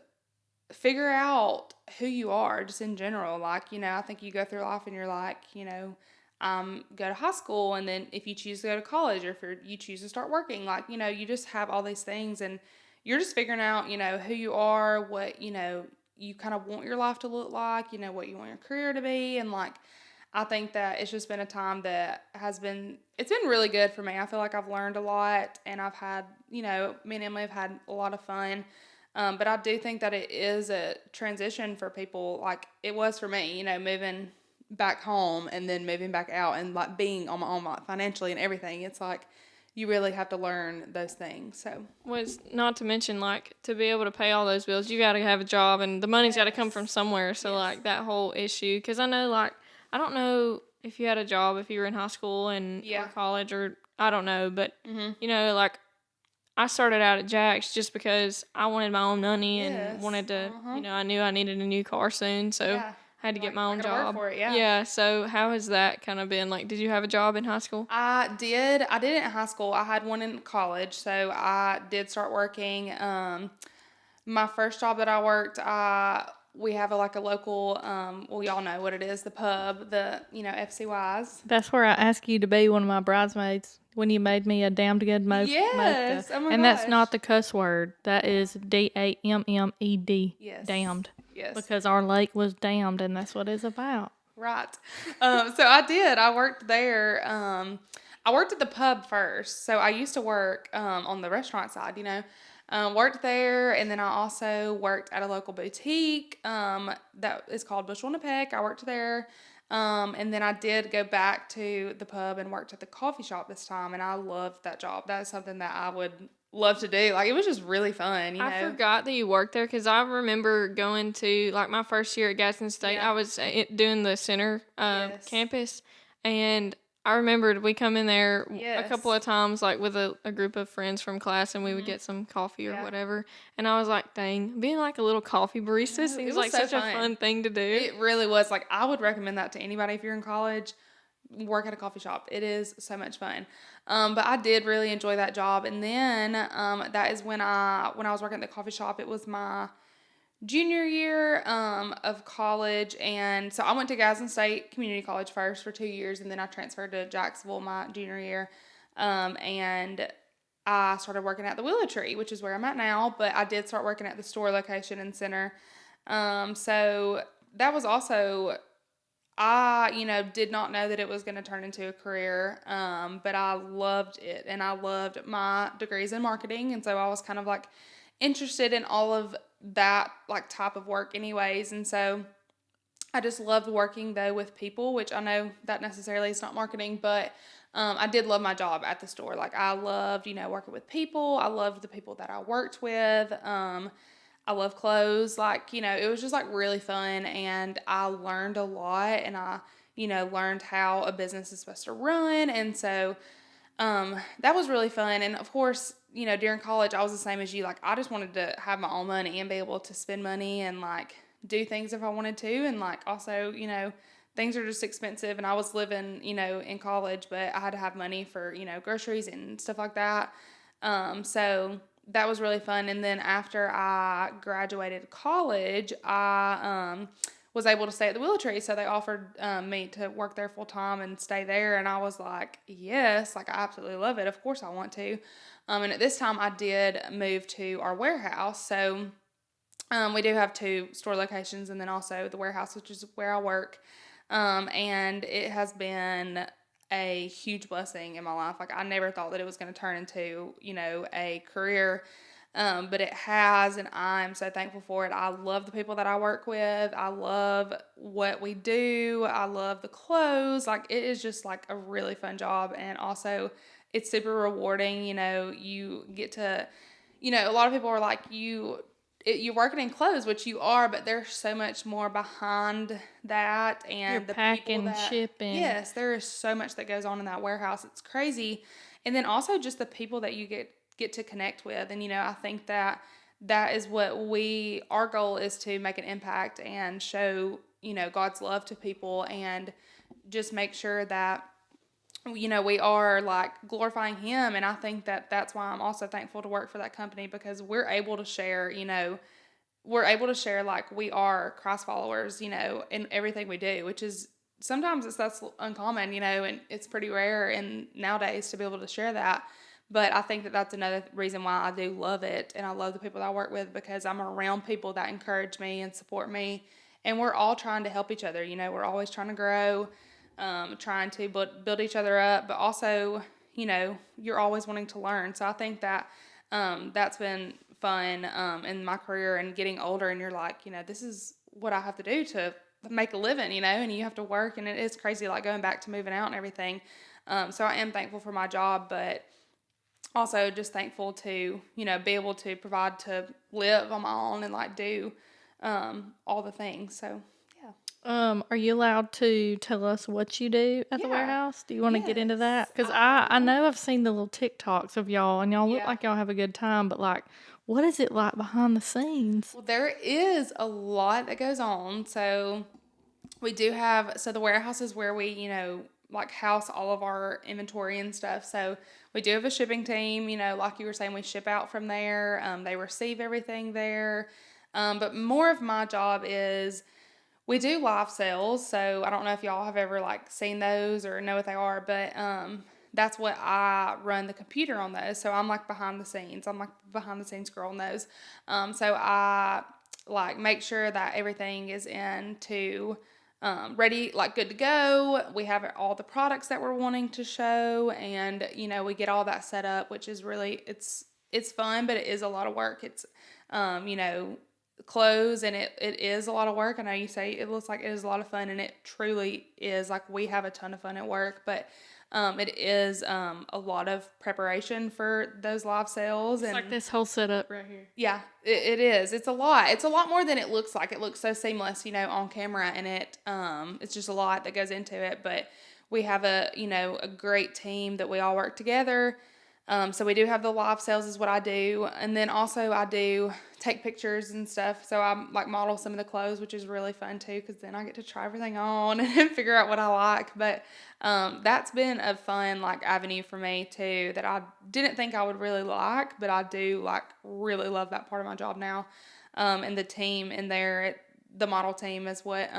figure out who you are just in general. Like, you know, I think you go through life and you're like, you know, go to high school, and then if you choose to go to college, or if you choose to start working, like, you know, you just have all these things, and you're just figuring out, you know, who you are, what, you know, you kind of want your life to look like, you know, what you want your career to be. And like, I think that it's just been a time that it's been really good for me. I feel like I've learned a lot, and I've had, you know, me and Emily have had a lot of fun. But I do think that it is a transition for people, like it was for me, you know, moving back home and then moving back out and like being on my own, like financially and everything. It's like you really have to learn those things. So was not to mention, like, to be able to pay all those bills, you got to have a job, and the money's got to come from somewhere. So like that whole issue, because I know, like, I don't know if you had a job if you were in high school and or college, or I don't know, but you know, like I started out at Jack's just because I wanted my own money and wanted to, you know, I knew I needed a new car soon, so I had to get my own job. Work for it, yeah. So how has that kind of been? Like, did you have a job in high school? I did it in high school. I had one in college, so I did start working. My first job that I worked, we have a local, well, y'all know what it is, the pub, you know, FCY's. That's where I asked you to be one of my bridesmaids when you made me a damned good Yes, oh my and gosh. that's not the cuss word. That is DAMMED. Yes. Damned. Yes. Because our lake was damned, and that's what it's about. Right. So I did. I worked there. I worked at the pub first. So I used to work on the restaurant side, you know. Worked there, and then I also worked at a local boutique that is called Bushel and a Peck. I worked there. And then I did go back to the pub and worked at the coffee shop this time, and I loved that job. That is something that I would love to do. Like, it was just really fun, you know. I forgot that you worked there, because I remember going to, like, my first year at Gadsden State, I was doing the center campus, and I remembered we come in there a couple of times, like, with a group of friends from class, and we would get some coffee or whatever, and I was like, dang, being, like, a little coffee barista seems like such a fun thing to do. It really was. Like, I would recommend that to anybody if you're in college. work at a coffee shop. It is so much fun. But I did really enjoy that job. And then that is when I was working at the coffee shop, it was my junior year of college. And so I went to Gadsden State Community College first for 2 years, and then I transferred to Jacksonville my junior year. And I started working at the Willow Tree, which is where I'm at now, but I did start working at the store location and center. So that was also, I, did not know that it was going to turn into a career, but I loved it, and I loved my degrees in marketing, and so I was kind of like interested in all of that like type of work anyways, and so I just loved working though with people, which I know that necessarily is not marketing, but I did love my job at the store. Like I loved, working with people. I loved the people that I worked with. I love clothes. Like, it was just like really fun, and I learned a lot, and I, learned how a business is supposed to run. And so that was really fun. And of course, during college, I was the same as you. Like, I just wanted to have my own money and be able to spend money and like do things if I wanted to. And like also, things are just expensive, and I was living, in college, but I had to have money for, groceries and stuff like that. So that was really fun. And then after I graduated college, I was able to stay at the Willow Tree. So they offered me to work there full time and stay there. And I was like, yes, like I absolutely love it. Of course I want to. And at this time I did move to our warehouse. So we do have 2 store locations, and then also the warehouse, which is where I work. And it has been a huge blessing in my life. Like I never thought that it was going to turn into, a career. But it has, and I'm so thankful for it. I love the people that I work with. I love what we do. I love the clothes. Like it is just like a really fun job, and also it's super rewarding. You get to, a lot of people are like, you're working in clothes, which you are, but there's so much more behind that, and You're the packing, people that, shipping. yes, there is so much that goes on in that warehouse. It's crazy. And then also just the people that you get to connect with. And I think that is what our goal is, to make an impact and show, God's love to people, and just make sure that we are like glorifying him. And I think that that's why I'm also thankful to work for that company, because we're able to share, like we are Christ followers, in everything we do, which is sometimes that's uncommon, and it's pretty rare and nowadays to be able to share that. But I think that that's another reason why I do love it, and I love the people that I work with, because I'm around people that encourage me and support me, and we're all trying to help each other. We're always trying to grow, trying to build each other up, but also, you're always wanting to learn. So I think that that's been fun in my career, and getting older, and you're like, this is what I have to do to make a living, and you have to work, and it is crazy, like going back to moving out and everything. So I am thankful for my job, but also just thankful to, be able to provide, to live on my own, and like do all the things. So Are you allowed to tell us what you do at the Yeah. warehouse? Do you want to get into Yes, that? Because I I know I've seen the little TikToks of y'all, and y'all look Yeah. like y'all have a good time, but like, what is it like behind the scenes? Well, there is a lot that goes on. So we do have, so the warehouse is where we, like house all of our inventory and stuff. So we do have a shipping team, like you were saying, we ship out from there. They receive everything there. But more of my job is, we do live sales. So I don't know if y'all have ever like seen those or know what they are, but that's what I run the computer on those. So I'm like behind the scenes. I'm like behind the scenes girl on those. So I like make sure that everything is into ready, like good to go. We have all the products that we're wanting to show, and we get all that set up, which is really, it's fun, but it is a lot of work. It's clothes, and it is a lot of work. I know you say it looks like it is a lot of fun, and it truly is. Like we have a ton of fun at work, but it is a lot of preparation for those live sales. It's and like this whole setup right here. yeah, it is. It's a lot. It's a lot more than it looks like. It looks so seamless, on camera, and it's just a lot that goes into it. But we have a great team that we all work together. So we do have the live sales is what I do. And then also I do take pictures and stuff. So I like model some of the clothes, which is really fun too, because then I get to try everything on and figure out what I like. But that's been a fun like avenue for me too, that I didn't think I would really like, but I do like really love that part of my job now. And the team in there, the model team is what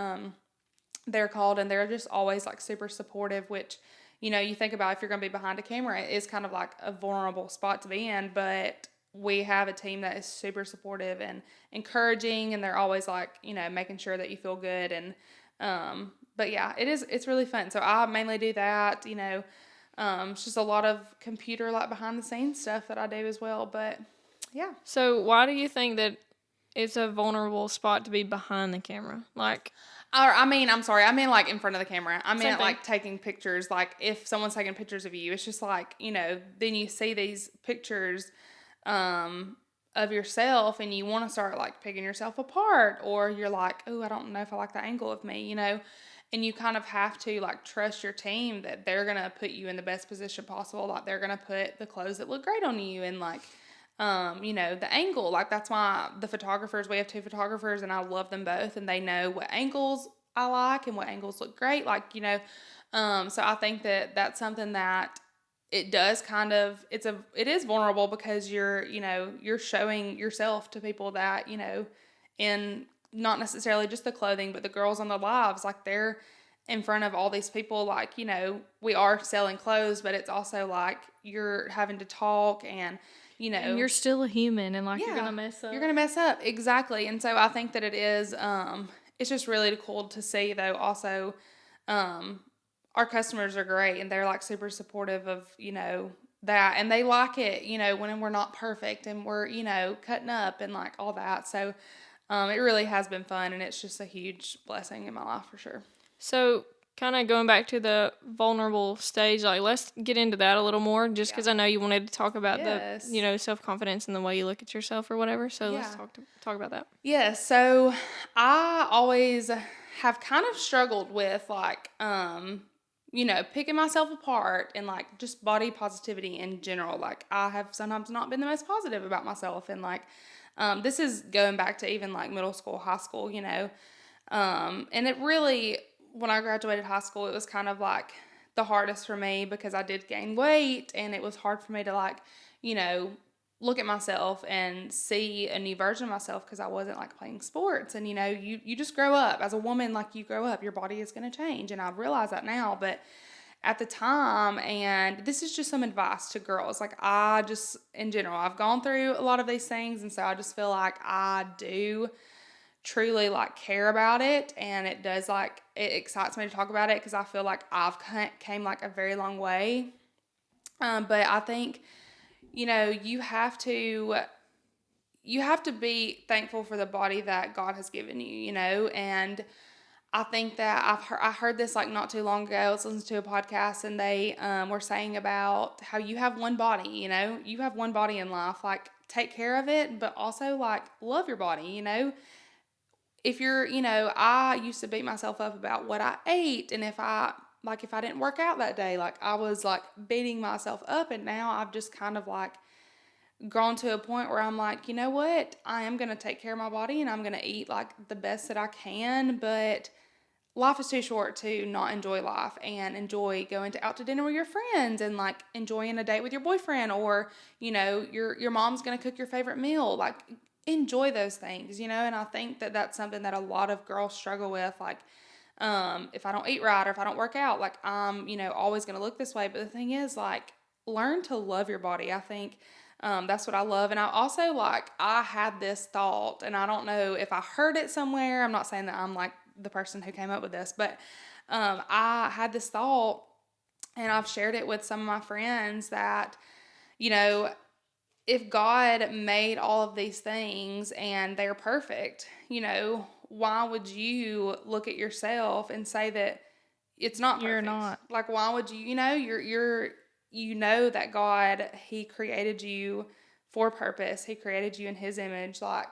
they're called, and they're just always like super supportive, which, you know, you think about if you're going to be behind a camera, it is kind of like a vulnerable spot to be in, but we have a team that is super supportive and encouraging, and they're always like, you know, making sure that you feel good. And but yeah, it's really fun. So I mainly do that, you know. It's just a lot of computer like behind the scenes stuff that I do as well, but yeah. So why do you think that it's a vulnerable spot to be behind the camera? Like, Or, I mean, I'm sorry. I mean, like, in front of the camera. I mean, thing. like, taking pictures. Like, if someone's taking pictures of you, it's just like, you know, then you see these pictures of yourself and you want to start, like, picking yourself apart. Or you're like, oh, I don't know if I like that angle of me, you know. And you kind of have to, like, trust your team that they're going to put you in the best position possible. Like, they're going to put the clothes that look great on you and, like, you know, the angle. Like, that's why the photographers, we have 2 photographers, and I love them both, and they know what angles I like and what angles look great. Like, you know, so I think that that's something that it does kind of, it is vulnerable because you're, you know, you're showing yourself to people that, you know, in not necessarily just the clothing, but the girls on the lives, like they're in front of all these people, like, you know, we are selling clothes, but it's also like you're having to talk and, you know, And you're still a human, and like you're gonna mess up. You're gonna mess up, exactly. And so I think that it is. It's just really cool to see, though. Also, our customers are great, and they're like super supportive of, you know, that, and they like it, you know, when we're not perfect and we're, you know, cutting up and like all that. So, it really has been fun, and it's just a huge blessing in my life for sure. So, kind of going back to the vulnerable stage, like, let's get into that a little more, just because I know you wanted to talk about Yes. the, you know, self-confidence and the way you look at yourself or whatever. So let's Yeah. talk about that. Yeah, so I always have kind of struggled with like you know, picking myself apart and like just body positivity in general. Like I have sometimes not been the most positive about myself, and like this is going back to even like middle school, high school, you know. And it really, when I graduated high school, it was kind of like the hardest for me because I did gain weight, and it was hard for me to like, you know, look at myself and see a new version of myself because I wasn't like playing sports. And you know, you just grow up as a woman, like you grow up, your body is going to change, and I realize that now. But at the time, and this is just some advice to girls, like I just in general, I've gone through a lot of these things, and so I just feel like I do truly like care about it, and it does, like, it excites me to talk about it because I feel like I've came like a very long way. But I think, you know, you have to be thankful for the body that God has given you, you know. And I think that I heard this like not too long ago. I was listening to a podcast, and they were saying about how you have one body, you know, you have one body in life. Like, take care of it, but also like love your body, you know. If you're, you know, I used to beat myself up about what I ate, and if I didn't work out that day, like I was like beating myself up. And now I've just kind of like grown to a point where I'm like, you know what? I am going to take care of my body, and I'm going to eat like the best that I can, but life is too short to not enjoy life and enjoy going out to dinner with your friends and like enjoying a date with your boyfriend, or, you know, your mom's going to cook your favorite meal. Like, enjoy those things, you know. And I think that that's something that a lot of girls struggle with. Like, if I don't eat right or if I don't work out, like I'm, you know, always going to look this way. But the thing is, like, learn to love your body. I think that's what I love. And I also, like, I had this thought, and I don't know if I heard it somewhere. I'm not saying that I'm like the person who came up with this, but I had this thought, and I've shared it with some of my friends that, you know, if God made all of these things and they're perfect, you know, why would you look at yourself and say that it's not perfect? You're not. Like, why would you, you know, you know that God, He created you for purpose. He created you in His image. Like,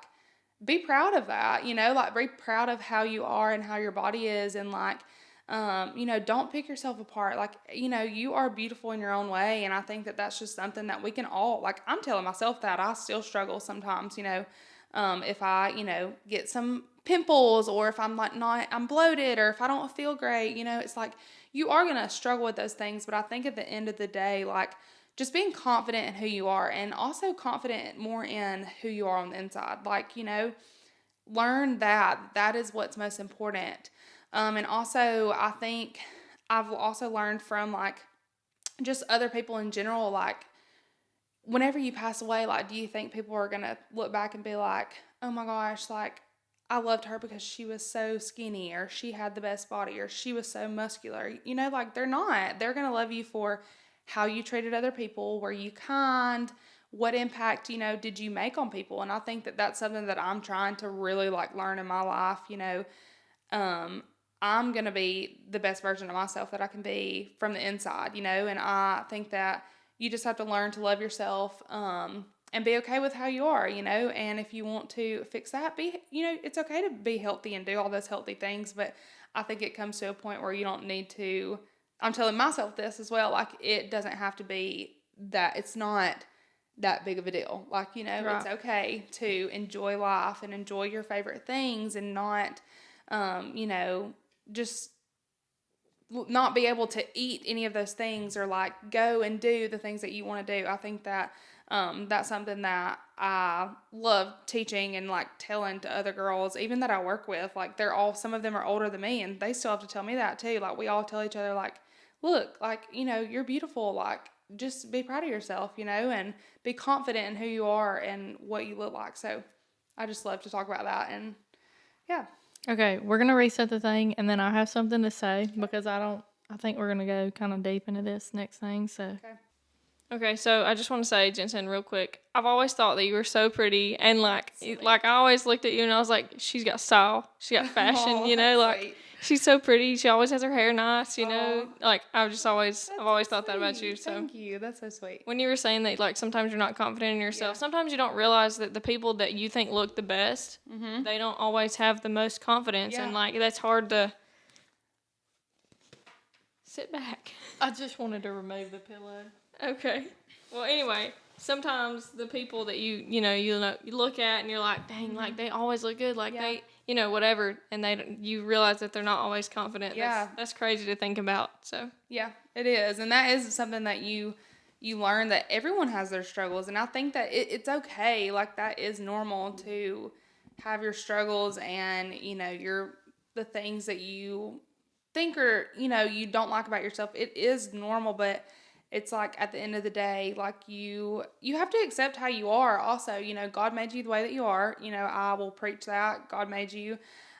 be proud of that, you know, like be proud of how you are and how your body is. And like, Don't pick yourself apart. Like, you are beautiful in your own way. And I think that that's just something that we can all, like, I'm telling myself that I still struggle sometimes, if I, get some pimples, or if I'm like I'm bloated, or if I don't feel great, it's like you are going to struggle with those things. But I think at the end of the day, like, just being confident in who you are, and also confident more in who you are on the inside. Like, learn that is what's most important. And also, I think I've also learned from, like, just other people in general, like, whenever you pass away, like, do you think people are going to look back and be like, oh my gosh, like, I loved her because she was so skinny, or she had the best body, or she was so muscular? Like, they're not. They're going to love you for how you treated other people. Were you kind? What impact, did you make on people? And I think that that's something that I'm trying to really, like, learn in my life. I'm going to be the best version of myself that I can be from the inside, and I think that you just have to learn to love yourself, and be okay with how you are, and if you want to fix that, it's okay to be healthy and do all those healthy things. But I think it comes to a point where you don't need to, I'm telling myself this as well, like, it doesn't have to be that, it's not that big of a deal. Like, Right. It's okay to enjoy life and enjoy your favorite things, and not, just not be able to eat any of those things, or, like, go and do the things that you want to do. I think that that's something that I love teaching and, like, telling to other girls, even that I work with. Like, some of them are older than me, and they still have to tell me that too. Like, we all tell each other, like, look, like, you're beautiful. Like, just be proud of yourself, and be confident in who you are and what you look like. So I just love to talk about that. And yeah. Okay, we're going to reset the thing, and then I have something to say, because I think we're going to go kind of deep into this next thing, so. Okay, so I just want to say, Jensen, real quick, I've always thought that you were so pretty, and, like, I always looked at you and I was like, she's got style, she got fashion, like, sweet. She's so pretty. She always has her hair nice, like, I've always thought that about you. So thank you. That's so sweet. When you were saying that, like, sometimes you're not confident in yourself, sometimes you don't realize that the people that you think look the best, they don't always have the most confidence, and, like, that's hard to sit back. I just wanted to remove the pillow. Okay. Well, anyway, sometimes the people that you look at and you're like, dang, like, they always look good, like, they, whatever, and you realize that they're not always confident. Yeah. That's crazy to think about. So yeah, it is, and that is something that you learn, that everyone has their struggles, and I think that it's okay. Like, that is normal to have your struggles, and the things that you think are you don't like about yourself. It is normal, but it's like, at the end of the day, like, you have to accept how you are. Also, God made you the way that you are. I will preach that. God made you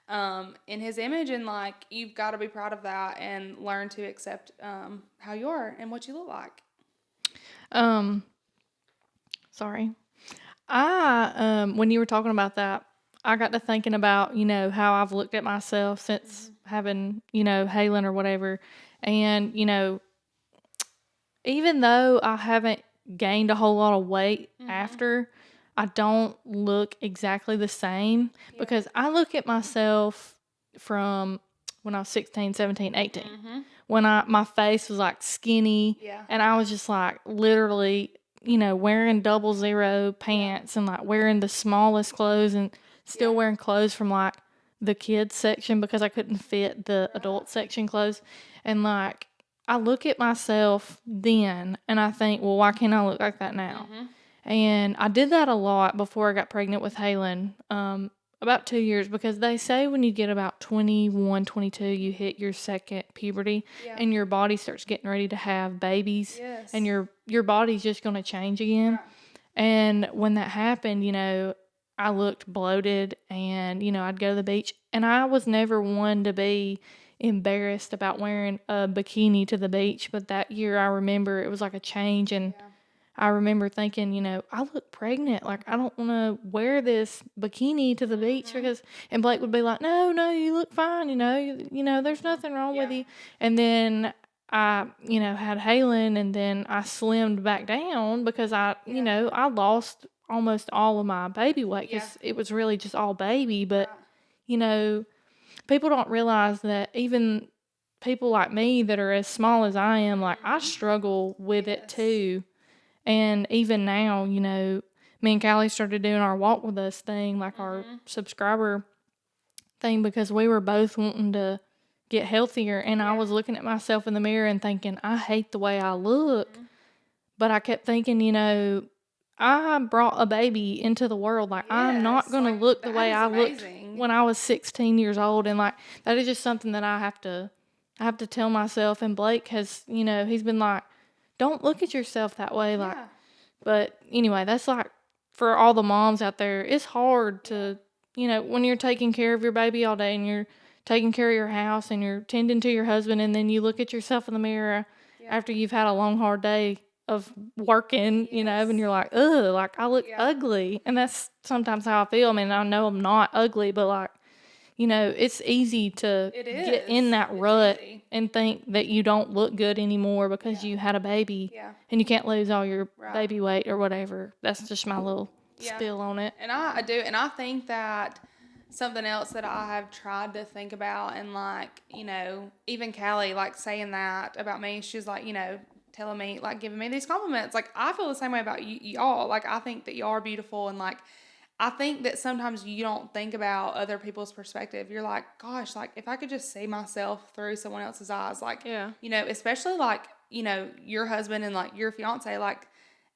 in His image, and, like, you've got to be proud of that and learn to accept how you are and what you look like. Sorry. When you were talking about that, I got to thinking about, how I've looked at myself since having, Halen or whatever. And, even though I haven't gained a whole lot of weight after, I don't look exactly the same, because I look at myself from when I was 16, 17, 18, when my face was, like, skinny, and I was just, like, literally, wearing 00 pants, and, like, wearing the smallest clothes, and still wearing clothes from, like, the kids section, because I couldn't fit the adult section clothes. And, like, I look at myself then, and I think, well, why can't I look like that now? And I did that a lot before I got pregnant with Halen, about 2 years, because they say when you get about 21, 22, you hit your second puberty, and your body starts getting ready to have babies, and your body's just going to change again. And when that happened, I looked bloated, and, I'd go to the beach, and I was never one to be embarrassed about wearing a bikini to the beach, but that year I remember it was like a change, and I remember thinking, I look pregnant, like, I don't want to wear this bikini to the beach, and Blake would be like, no, you look fine, there's nothing wrong with you. And then I, had Halen, and then I slimmed back down, because I lost almost all of my baby weight, because it was really just all baby. But, people don't realize that even people like me that are as small as I am, like, I struggle with it too. And even now, you know, me and Callie started doing our walk with us thing, like our subscriber thing, because we were both wanting to get healthier. And I was looking at myself in the mirror and thinking, I hate the way I look. But I kept thinking, you know, I brought a baby into the world. Like, I'm not going to look the way I looked when I was 16 years old. And, like, that is just something that I have to tell myself. And Blake has, you know, he's been like, don't look at yourself that way. Like, but anyway, that's like, for all the moms out there, it's hard to, you know, when you're taking care of your baby all day and you're taking care of your house and you're tending to your husband, and then you look at yourself in the mirror after you've had a long, hard day of working, you know, and you're like, ugh, like, I look ugly. And that's sometimes how I feel. I mean, I know I'm not ugly, but, like, you know, it's easy to get in that rut and think that you don't look good anymore because you had a baby and you can't lose all your baby weight or whatever. That's just my little spill on it. And I do. And I think that something else that I have tried to think about, and, like, you know, even Callie, like, saying that about me, she's like, you know, telling me, like, giving me these compliments. Like, I feel the same way about y'all. Like, I think that y'all are beautiful, and, like, I think that sometimes you don't think about other people's perspective. You're like, gosh, like, if I could just see myself through someone else's eyes, like, you know, especially, like, you know, your husband and, like, your fiance, like,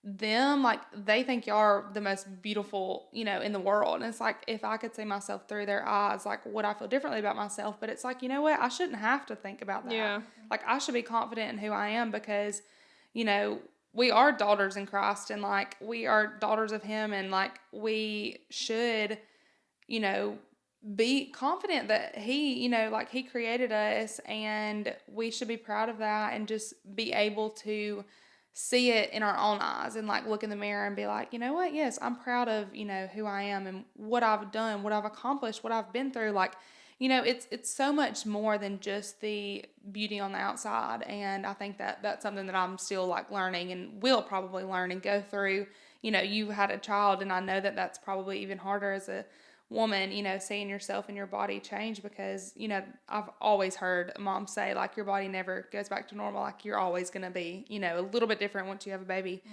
them, like, they think y'all are the most beautiful, you know, in the world. And it's like, if I could see myself through their eyes, like, would I feel differently about myself? But it's like, you know what? I shouldn't have to think about that. Yeah. Like, I should be confident in who I am because, you know, we are daughters in Christ, and, like, we are daughters of Him, and, like, we should, you know, be confident that He, you know, like, He created us, and we should be proud of that, and just be able to see it in our own eyes, and, like, look in the mirror and be like, you know what? Yes, I'm proud of, you know, who I am and what I've done, what I've accomplished, what I've been through. Like, you know, it's so much more than just the beauty on the outside. And I think that that's something that I'm still, like, learning and will probably learn and go through. You know, you had a child, and I know that that's probably even harder as a woman, you know, seeing yourself and your body change, because, you know, I've always heard moms say, like, your body never goes back to normal. Like, you're always going to be, you know, a little bit different once you have a baby.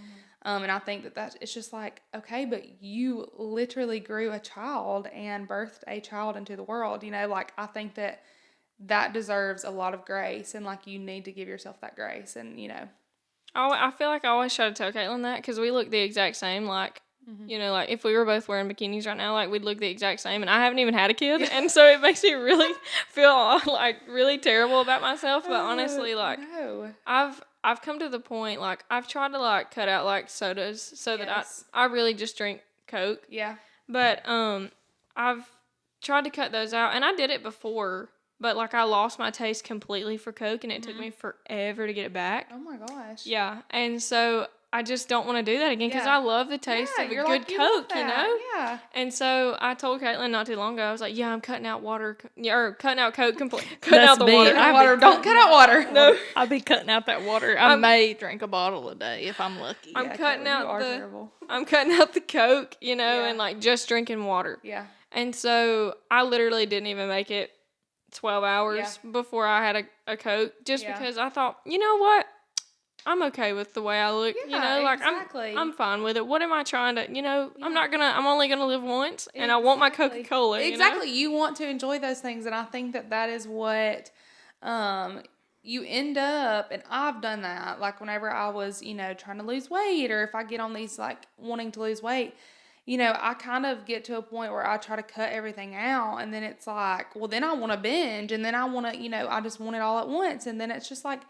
And I think that it's just like, okay, but you literally grew a child and birthed a child into the world, you know. Like, I think that deserves a lot of grace, and, like, you need to give yourself that grace. And, you know, I feel like I always try to tell Caitlin that, because we look the exact same. Like, you know, like, if we were both wearing bikinis right now, like, we'd look the exact same. And I haven't even had a kid, and so it makes me really feel, like, really terrible about myself. But honestly, like, I've come to the point, like, I've tried to, like, cut out, like, sodas so that I really just drink Coke. Yeah. But I've tried to cut those out, and I did it before, but, like, I lost my taste completely for Coke, and it took me forever to get it back. Oh my gosh. Yeah, and so I just don't want to do that again, because I love the taste of a good Coke, you know? Yeah. And so I told Caitlin not too long ago, I was like, yeah, I'm cutting out water, or cutting out Coke completely. Cutting out the water. Don't cut out water. No. I'll be cutting out that water. I may drink a bottle a day if I'm lucky. I'm cutting out the Coke, you know, and, like, just drinking water. Yeah. And so I literally didn't even make it 12 hours before I had a Coke, just because I thought, you know what? I'm okay with the way I look, you know, like, I'm fine with it. What am I trying to, you know, I'm only going to live once, and I want my Coca-Cola, Exactly. You know? You want to enjoy those things, and I think that is what you end up, and I've done that, like, whenever I was, you know, trying to lose weight, or if I get on these, like, wanting to lose weight, you know, I kind of get to a point where I try to cut everything out, and then it's like, well, then I want to binge, and then I want to, you know, I just want it all at once, and then it's just like,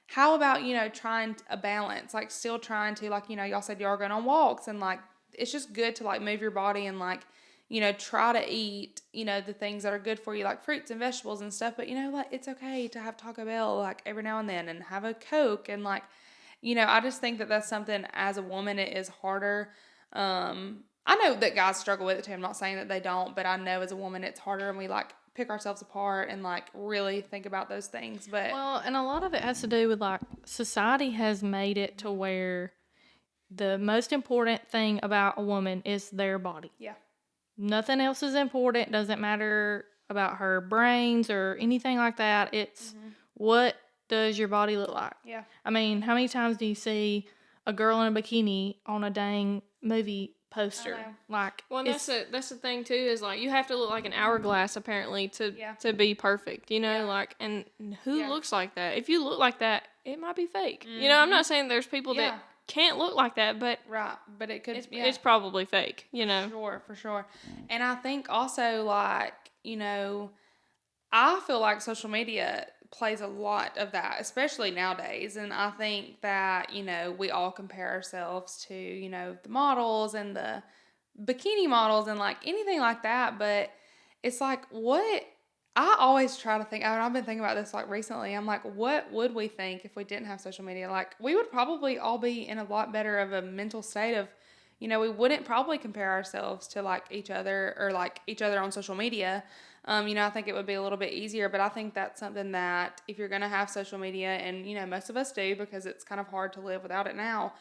how about, you know, trying a balance, like, still trying to, like, you know, y'all said y'all are going on walks, and, like, it's just good to, like, move your body and, like, you know, try to eat, you know, the things that are good for you, like fruits and vegetables and stuff. But, you know, like, it's okay to have Taco Bell, like, every now and then, and have a Coke, and, like, you know, I just think that that's something, as a woman, it is harder. I know that guys struggle with it too. I'm not saying that they don't, but I know as a woman it's harder, and we, like, pick ourselves apart and, like, really think about those things. But and a lot of it has to do with, like, society has made it to where the most important thing about a woman is their body. Yeah. Nothing else is important. Doesn't matter about her brains or anything like that. It's what does your body look like? Yeah. I mean, how many times do you see a girl in a bikini on a dang movie poster? I know. Like, Well, that's the thing too, is like you have to look like an hourglass apparently to Yeah. to be perfect, you know, Yeah. like, and who Yeah. looks like that? If you look like that, it might be fake. You know, I'm not saying there's people Yeah. that can't look like that, but Right. But it could. it's probably fake, you know. For sure. And I think also, like, I feel like social media plays a lot of that, especially nowadays. And I think that, we all compare ourselves to, the models and the bikini models and like anything like that. But it's like, what I always try to think, and I've been thinking about this like recently. I'm like, what would we think if we didn't have social media? Like, we would probably all be in a lot better of a mental state of, we wouldn't probably compare ourselves to like each other or like each other on social media. I think it would be a little bit easier, but I think that's something that if you're going to have social media, and, most of us do because it's kind of hard to live without it now,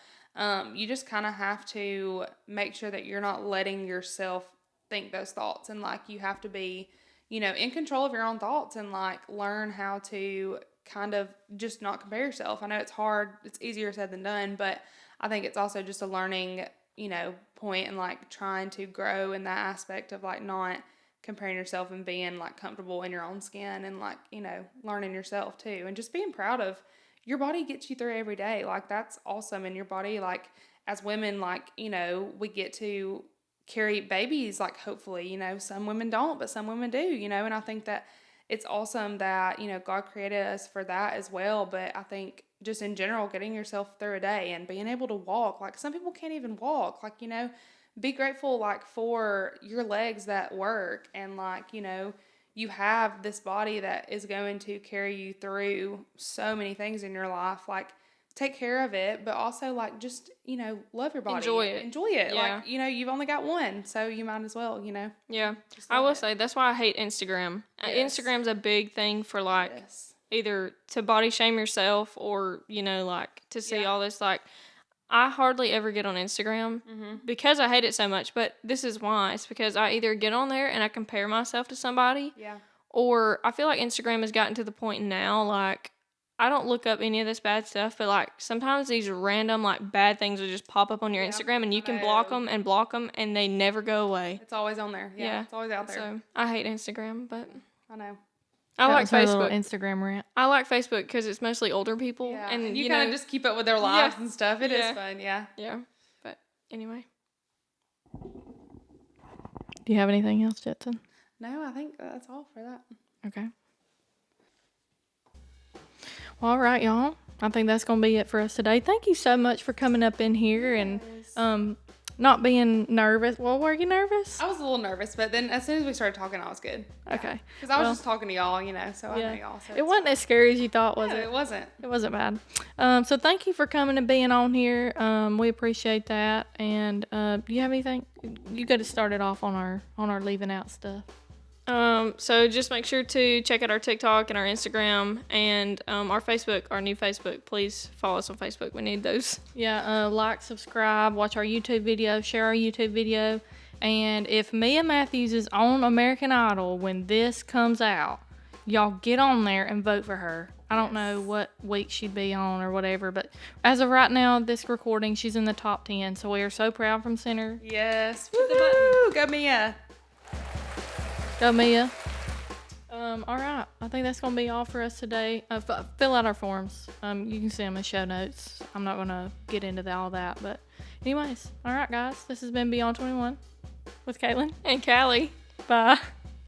you just kind of have to make sure that you're not letting yourself think those thoughts. And like, you have to be, in control of your own thoughts and like learn how to kind of just not compare yourself. I know it's hard, it's easier said than done, but I think it's also just a learning, point and like trying to grow in that aspect of like not comparing yourself and being like comfortable in your own skin and like, learning yourself too. And just being proud of your body gets you through every day. Like, that's awesome. And your body, like, as women, like, we get to carry babies, like, hopefully, some women don't, but some women do, and I think that it's awesome that, God created us for that as well. But I think just in general, getting yourself through a day and being able to walk, like, some people can't even walk, like, be grateful, like, for your legs that work and, like, you have this body that is going to carry you through so many things in your life. Like, take care of it, but also, like, just, love your body. Enjoy it. Enjoy it. Yeah. Like, you've only got one, so you might as well, Yeah. just I love will it. say that's why I hate Instagram. Yes. Instagram's a big thing for like Yes. either to body shame yourself or, like to see Yeah. all this. Like, I hardly ever get on Instagram because I hate it so much. But this is why. It's because I either get on there and I compare myself to somebody, Yeah. or I feel like Instagram has gotten to the point now, like, I don't look up any of this bad stuff, but like sometimes these random like bad things will just pop up on your Yeah, Instagram and you I can know. block them and they never go away. It's always on there. Yeah. It's always out there. So I hate Instagram, but I know. I That like was her little Facebook. Instagram rant. I like Facebook because it's mostly older people, Yeah. and And you know, kind of just keep up with their lives Yeah. and stuff. It is Yeah. fun. Yeah. yeah. But anyway, Do you have anything else, Jetson? No, I think that's all for that. Okay. Well, all right, y'all. I think that's going to be it for us today. Thank you so much for coming up in here and not being nervous. Well, were you nervous? I was a little nervous, but then as soon as we started talking, I was good. Okay. Because I was Well, just talking to y'all, so I know y'all. So It wasn't as scary as you thought, was no, it? it wasn't. It wasn't bad. So thank you for coming and being on here. We appreciate that. And do you have anything? You got to start it off on our leaving out stuff. so just make sure to check out our TikTok and our Instagram and our Facebook, our new Facebook. Please follow us on Facebook. We need those. Yeah, like, subscribe, watch our YouTube video, share our YouTube video. And if Mia Matthews is on American Idol when this comes out, y'all get on there and vote for her. I don't know what week she'd be on or whatever, but as of right now, this recording, she's in the top 10. So we are so proud from Center. Yes. Woo! Go Mia. Go, Mia. All right. I think that's going to be all for us today. Fill out our forms. You can see them in show notes. I'm not going to get into all that. But anyways, all right, guys. This has been Beyond 21 with Caitlin. And Callie. Bye.